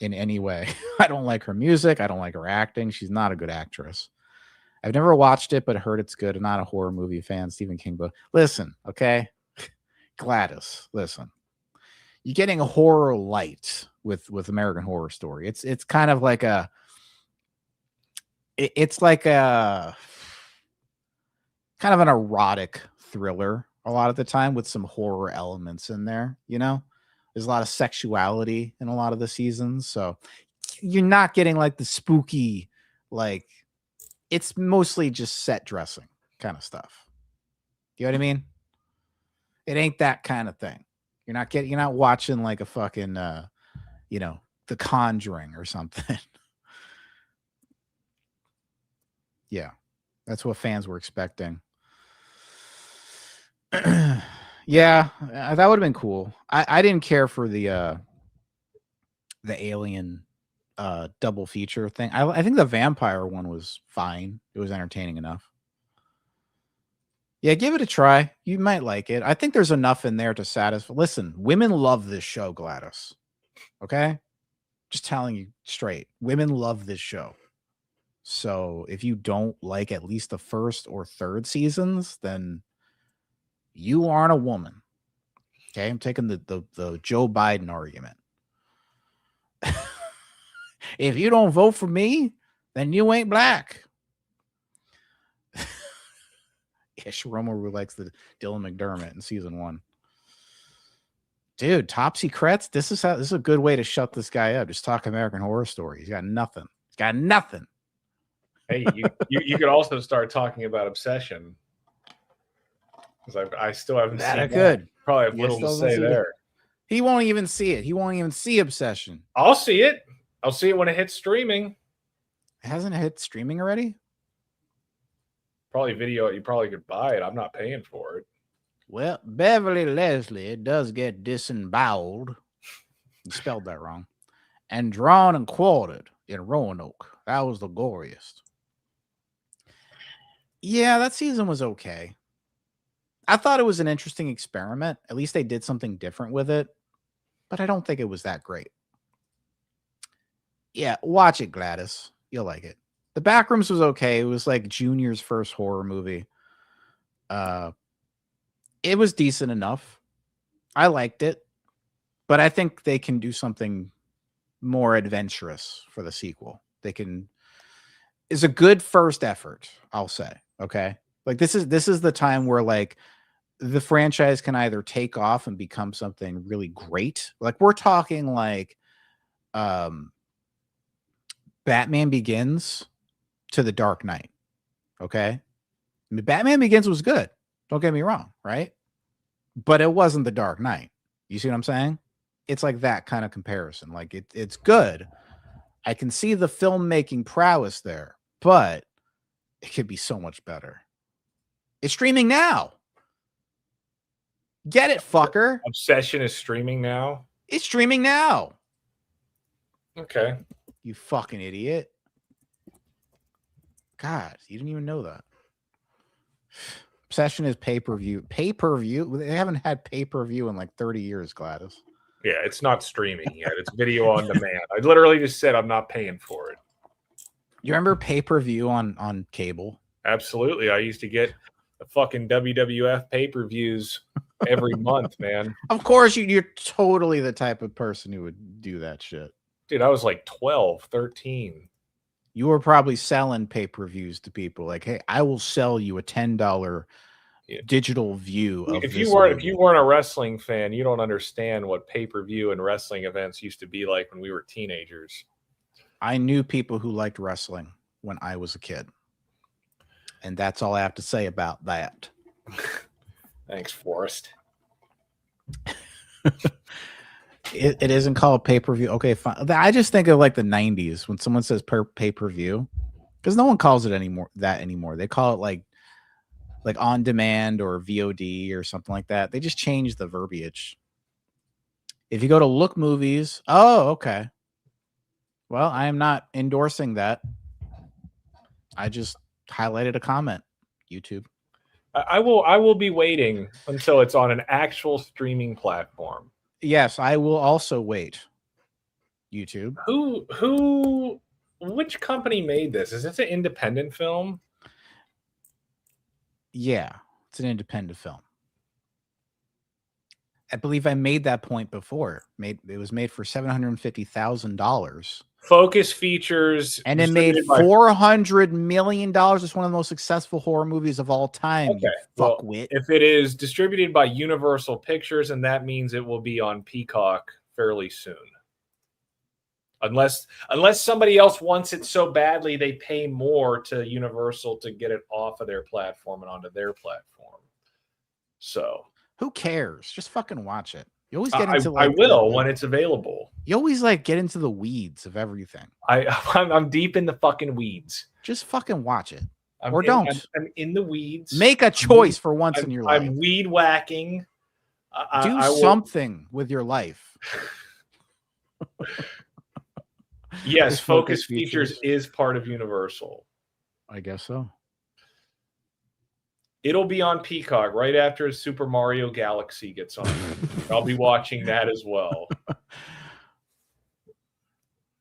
in any way. I don't like her music. I don't like her acting. She's not a good actress. I've never watched it, but heard it's good. I'm not a horror movie fan. Stephen King book. Listen, okay? Gladys, listen. You're getting a horror light with American Horror Story. It's kind of like it's like a kind of an erotic thriller a lot of the time with some horror elements in there, There's a lot of sexuality in a lot of the seasons, so you're not getting like the spooky, like it's mostly just set dressing kind of stuff. You know what I mean? It ain't that kind of thing. You're not watching like a fucking, The Conjuring or something. Yeah, that's what fans were expecting. Yeah, that would have been cool. I didn't care for the Alien double feature thing. I think the vampire one was fine. It was entertaining enough. Yeah, give it a try. You might like it. I think there's enough in there to satisfy. Listen, women love this show, Gladys. Okay? Just telling you straight. Women love this show. So if you don't like at least the first or third seasons, then you aren't a woman. Okay? I'm taking the Joe Biden argument. If you don't vote for me, then you ain't black. Yeah, Sharomo likes the Dylan McDermott in season 1. Dude, Topsy Kretz, this is a good way to shut this guy up. Just talk American Horror Story. He's got nothing. He's got nothing. Hey, you could also start talking about Obsession, because I still haven't seen it. Good. Probably have little to say there. He won't even see it. He won't even see Obsession. I'll see it. I'll see it when it hits streaming. Hasn't it hit streaming already? Probably video. You probably could buy it. I'm not paying for it. Well, Beverly Leslie does get disemboweled. You spelled that wrong. And drawn and quartered in Roanoke. That was the goriest. Yeah, that season was okay. I thought it was an interesting experiment. At least they did something different with it. But I don't think it was that great. Yeah, watch it, Gladys. You'll like it. The Backrooms was okay. It was like Junior's first horror movie. It was decent enough. I liked it. But I think they can do something more adventurous for the sequel. It's a good first effort, I'll say. Okay? Like this is the time where like the franchise can either take off and become something really great. Like we're talking like Batman Begins to The Dark Knight. Okay? I mean, Batman Begins was good. Don't get me wrong, right? But it wasn't The Dark Knight. You see what I'm saying? It's like that kind of comparison. Like it's good. I can see the filmmaking prowess there, but it could be so much better. It's streaming now. Get it, fucker. Obsession is streaming now. It's streaming now. Okay. You fucking idiot. God, you didn't even know that. Obsession is pay-per-view. Pay-per-view? They haven't had pay-per-view in like 30 years, Gladys. Yeah, it's not streaming yet. It's video on demand. I literally just said I'm not paying for it. You remember pay-per-view on cable? Absolutely. I used to get the fucking WWF pay-per-views every month, man. Of course, you're totally the type of person who would do that shit. Dude, I was like 12, 13. You were probably selling pay-per-views to people like, hey, I will sell you a $10 digital view of if you weren't a wrestling fan, you don't understand what pay-per-view and wrestling events used to be like when we were teenagers. I knew people who liked wrestling when I was a kid. And that's all I have to say about that. Thanks, Forrest. It isn't called pay-per-view. Okay, fine. I just think of like the 90s when someone says pay-per-view, because no one calls it anymore. They call it like on demand or VOD or something like that. They just change the verbiage. If you go to Look Movies, oh, okay. Well, I am not endorsing that. I just highlighted a comment. YouTube. I will be waiting until it's on an actual streaming platform. Yes, I will also wait. YouTube. Which company made this? Is this an independent film? Yeah, it's an independent film. I believe I made that point before. It was made for $750,000. Focus Features, and it made $400 million. It's one of the most successful horror movies of all time. Okay, fuckwit. If it is distributed by Universal Pictures, and that means it will be on Peacock fairly soon. Unless somebody else wants it so badly, they pay more to Universal to get it off of their platform and onto their platform. So who cares? Just fucking watch it. You always get into I will when it's available. You always get into the weeds of everything. I'm deep in the fucking weeds. Just fucking watch it. I'm in the weeds. Make a choice for once in your life. I'm weed whacking. Do something with your life. Yes, Focus Features is part of Universal. I guess so. It'll be on Peacock right after Super Mario Galaxy gets on. I'll be watching that as well.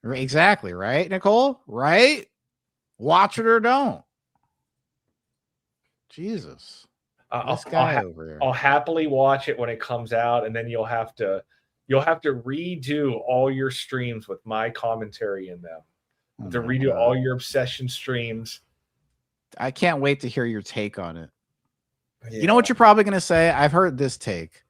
Exactly, right, Nicole? Right? Watch it or don't. Jesus. This guy over here. I'll happily watch it when it comes out, and then you'll have to redo all your streams with my commentary in them. To redo all your Obsession streams. I can't wait to hear your take on it. Yeah. You know what you're probably going to say? I've heard this take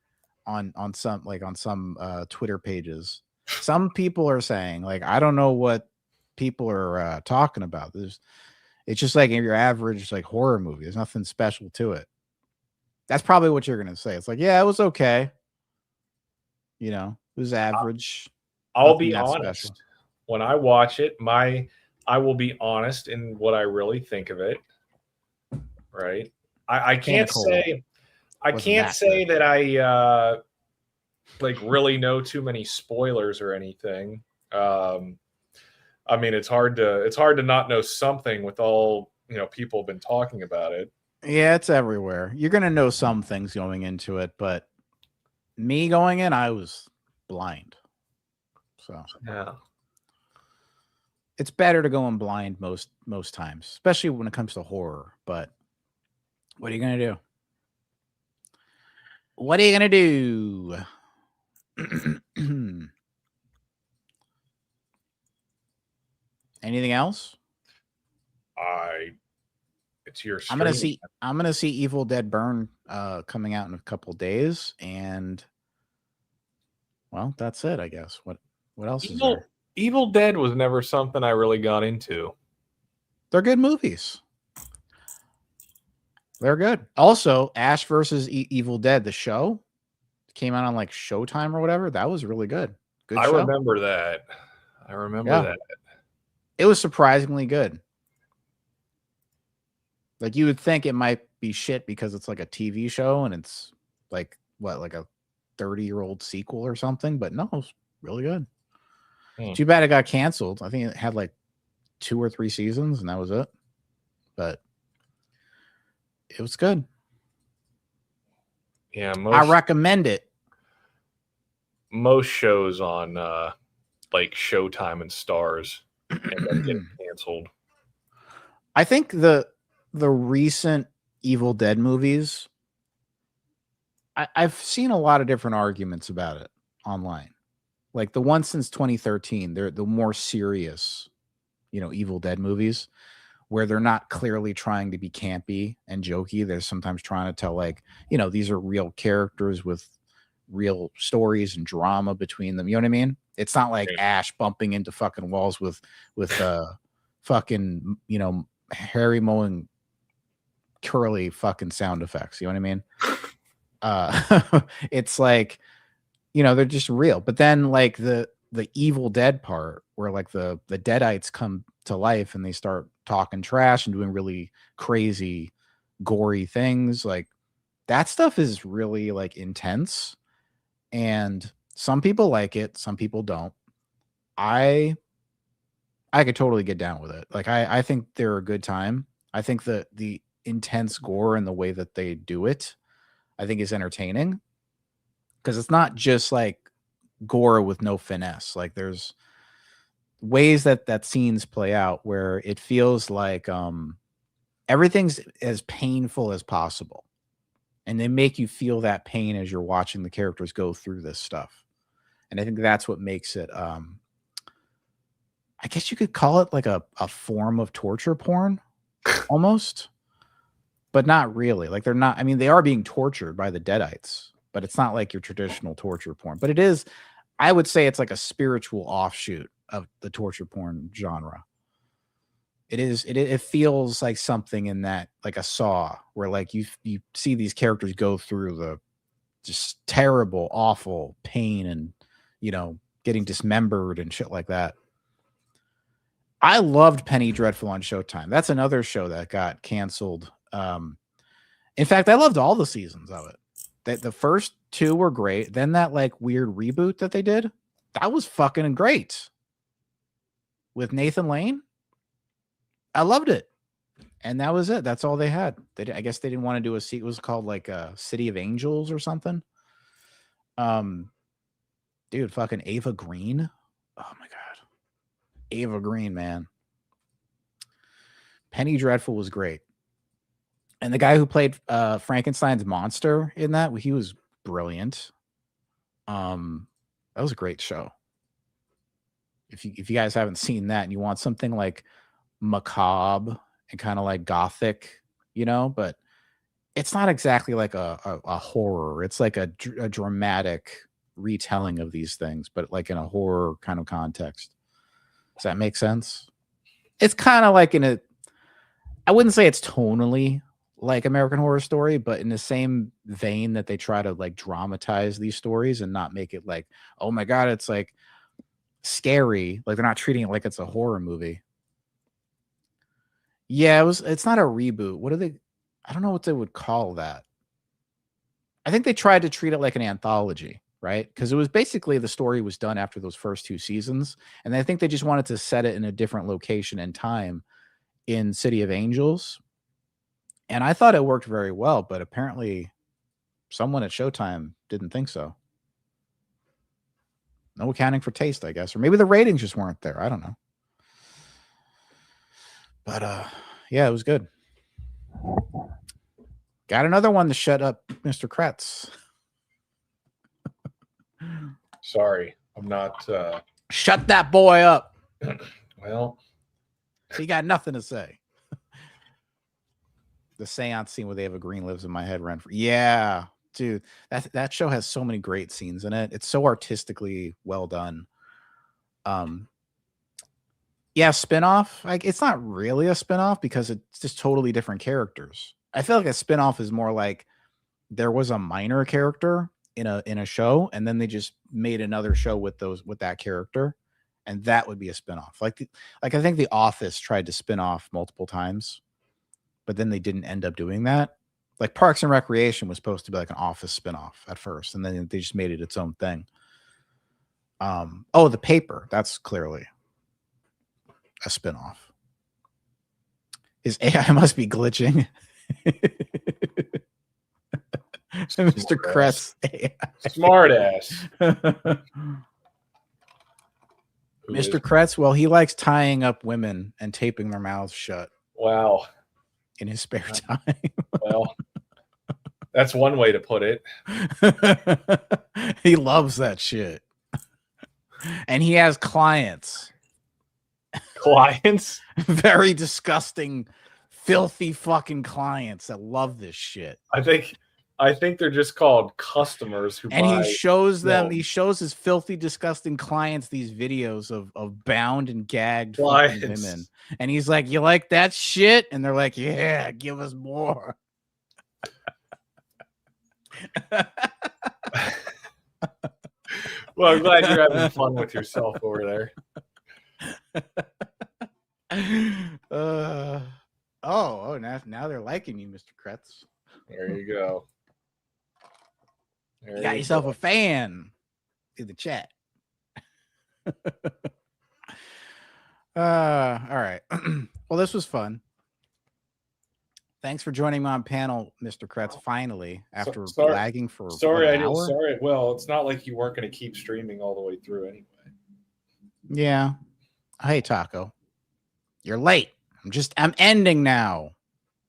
on some Twitter pages. Some people are saying, I don't know what people are talking about. It's just like your average horror movie. There's nothing special to it. That's probably what you're going to say. It's yeah, it was okay. It was average. I'll be honest. Special. When I watch it, I will be honest in what I really think of it. Right? I can't say that I really know too many spoilers or anything. I mean, it's hard to not know something with all people have been talking about it. Yeah, it's everywhere. You're gonna know some things going into it, but me going in, I was blind. So yeah, it's better to go in blind most times, especially when it comes to horror. But what are you gonna do? What are you gonna do? Anything else? It's your stream. I'm gonna see Evil Dead Burn coming out in a couple days, and well, that's it, I guess. What else is there? Evil Dead was never something I really got into. They're good movies. They're good. Also, Ash versus Evil Dead, the show, came out on Showtime or whatever. That was really good. Good show. I remember that. That. It was surprisingly good. You would think it might be shit because it's a TV show and it's a 30-year-old sequel or something, but no, it's really good. Too bad it got canceled. I think it had 2 or 3 seasons and that was it. But it was good. Yeah, I recommend it. Most shows on Showtime and Stars end up getting canceled. I think the the recent Evil Dead movies, I've seen a lot of different arguments about it online. Like the one since 2013, they're the more serious, Evil Dead movies, where they're not clearly trying to be campy and jokey. They're sometimes trying to tell, like, these are real characters with real stories and drama between them. You know what I mean? It's not like Ash bumping into fucking walls with fucking, Harry mowing curly fucking sound effects. You know what I mean? It's like, they're just real. But then like the Evil Dead part where like the Deadites come to life and they start talking trash and doing really crazy, gory things, like that stuff is really like intense. And some people like it, some people don't. I could totally get down with it. Like I think they're a good time. I think that the intense gore and the way that they do it, I think is entertaining. Because it's not just like gore with no finesse. Like there's ways that scenes play out where it feels like everything's as painful as possible. And they make you feel that pain as you're watching the characters go through this stuff. And I think that's what makes it, I guess you could call it like a form of torture porn almost, but not really. Like they're not, I mean, they are being tortured by the Deadites, but it's not like your traditional torture porn. But it is, I would say it's like a spiritual offshoot of the torture porn genre. It feels like something in that, like a Saw, where like you see these characters go through the just terrible, awful pain and, getting dismembered and shit like that. I loved Penny Dreadful on Showtime. That's another show that got canceled. In fact, I loved all the seasons of it. The first two were great. Then that like weird reboot that they did, that was fucking great. With Nathan Lane, I loved it. And that was it. That's all they had. I guess they didn't want to do a sequel. It was called like City of Angels or something. Dude, fucking Ava Green. Oh my God. Ava Green, man. Penny Dreadful was great. And the guy who played Frankenstein's monster in that, he was brilliant. That was a great show. If you guys haven't seen that and you want something like macabre and kind of like gothic, but it's not exactly like a horror. It's like a dramatic retelling of these things, but like in a horror kind of context. Does that make sense? It's kind of like I wouldn't say it's tonally like American Horror Story, but in the same vein that they try to like dramatize these stories and not make it like, oh my God, it's like scary. Like they're not treating it like it's a horror movie. Yeah, it's not a reboot. What are they? I don't know what they would call that. I think they tried to treat it like an anthology, right? Because it was basically the story was done after those first two seasons. And I think they just wanted to set it in a different location and time in City of Angels. And I thought it worked very well, but apparently someone at Showtime didn't think so. No accounting for taste, I guess. Or maybe the ratings just weren't there. I don't know. But yeah, it was good. Got another one to shut up Mr. Kretz. Sorry, I'm not. Shut that boy up. Well, he got nothing to say. The seance scene where they have a green lives in my head rent free. Yeah, dude, that show has so many great scenes in it. It's so artistically well done. Yeah, spinoff. Like it's not really a spinoff because it's just totally different characters. I feel like a spinoff is more like there was a minor character in a show, and then they just made another show with that character, and that would be a spinoff. Like I think The Office tried to spin off multiple times, but then they didn't end up doing that. Like Parks and Recreation was supposed to be like an Office spinoff at first, and then they just made it its own thing. The Paper, that's clearly a spinoff. His AI must be glitching. Mr. Kretz. Smart ass. Mr. Kretz, well, he likes tying up women and taping their mouths shut. Wow. in his spare time. Well, that's one way to put it. He loves that shit. And he has clients. Clients? Very disgusting, filthy fucking clients that love this shit. I think they're just called customers who And buy he shows them, film. he shows his filthy, disgusting clients these videos of bound and gagged fucking women. And he's like, you like that shit? And they're like, yeah, give us more. Well, I'm glad you're having fun with yourself over there. Now they're liking you, Mr. Kretz. There you go. You got yourself a fan in the chat. All right. Well, this was fun. Thanks for joining me on panel, Mr. Kretz. Finally, after lagging for an hour. Sorry. Well, it's not like you weren't going to keep streaming all the way through anyway. Yeah. Hey, Taco. You're late. I'm ending now.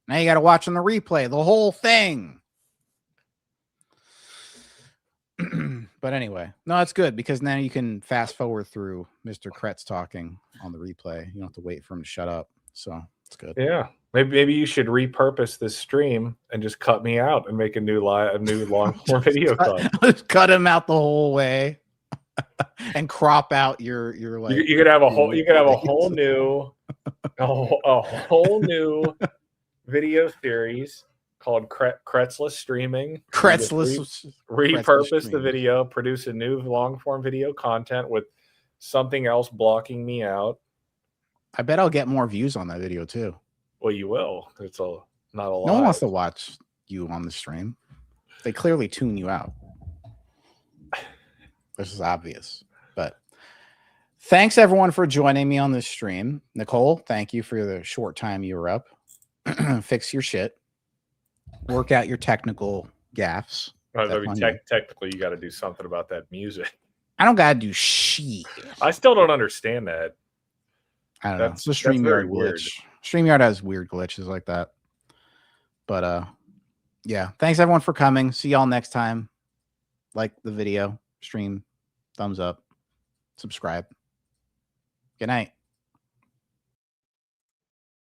Now you got to watch on the replay, the whole thing. But anyway, no, it's good because now you can fast forward through Mr. Kretz talking on the replay. You don't have to wait for him to shut up. So it's good. Yeah. Maybe you should repurpose this stream and just cut me out and make a new long form video clip. Cut him out the whole way and crop out your like. You could have a whole new video series called Kretzless Streaming. Kretzless. Repurpose the video, produce a new long form video content with something else blocking me out. I bet I'll get more views on that video too. Well, you will. It's not a lot. No one wants to watch you on the stream. They clearly tune you out. This is obvious. But thanks everyone for joining me on this stream. Nicole, thank you for the short time you were up. Fix your shit. Work out your technical gaffes. Technically, you got to do something about that music. I don't gotta do shit. I still don't understand that. I don't know. It's a StreamYard glitch. StreamYard has weird glitches like that. But yeah. Thanks everyone for coming. See y'all next time. Like the video, stream, thumbs up, subscribe. Good night.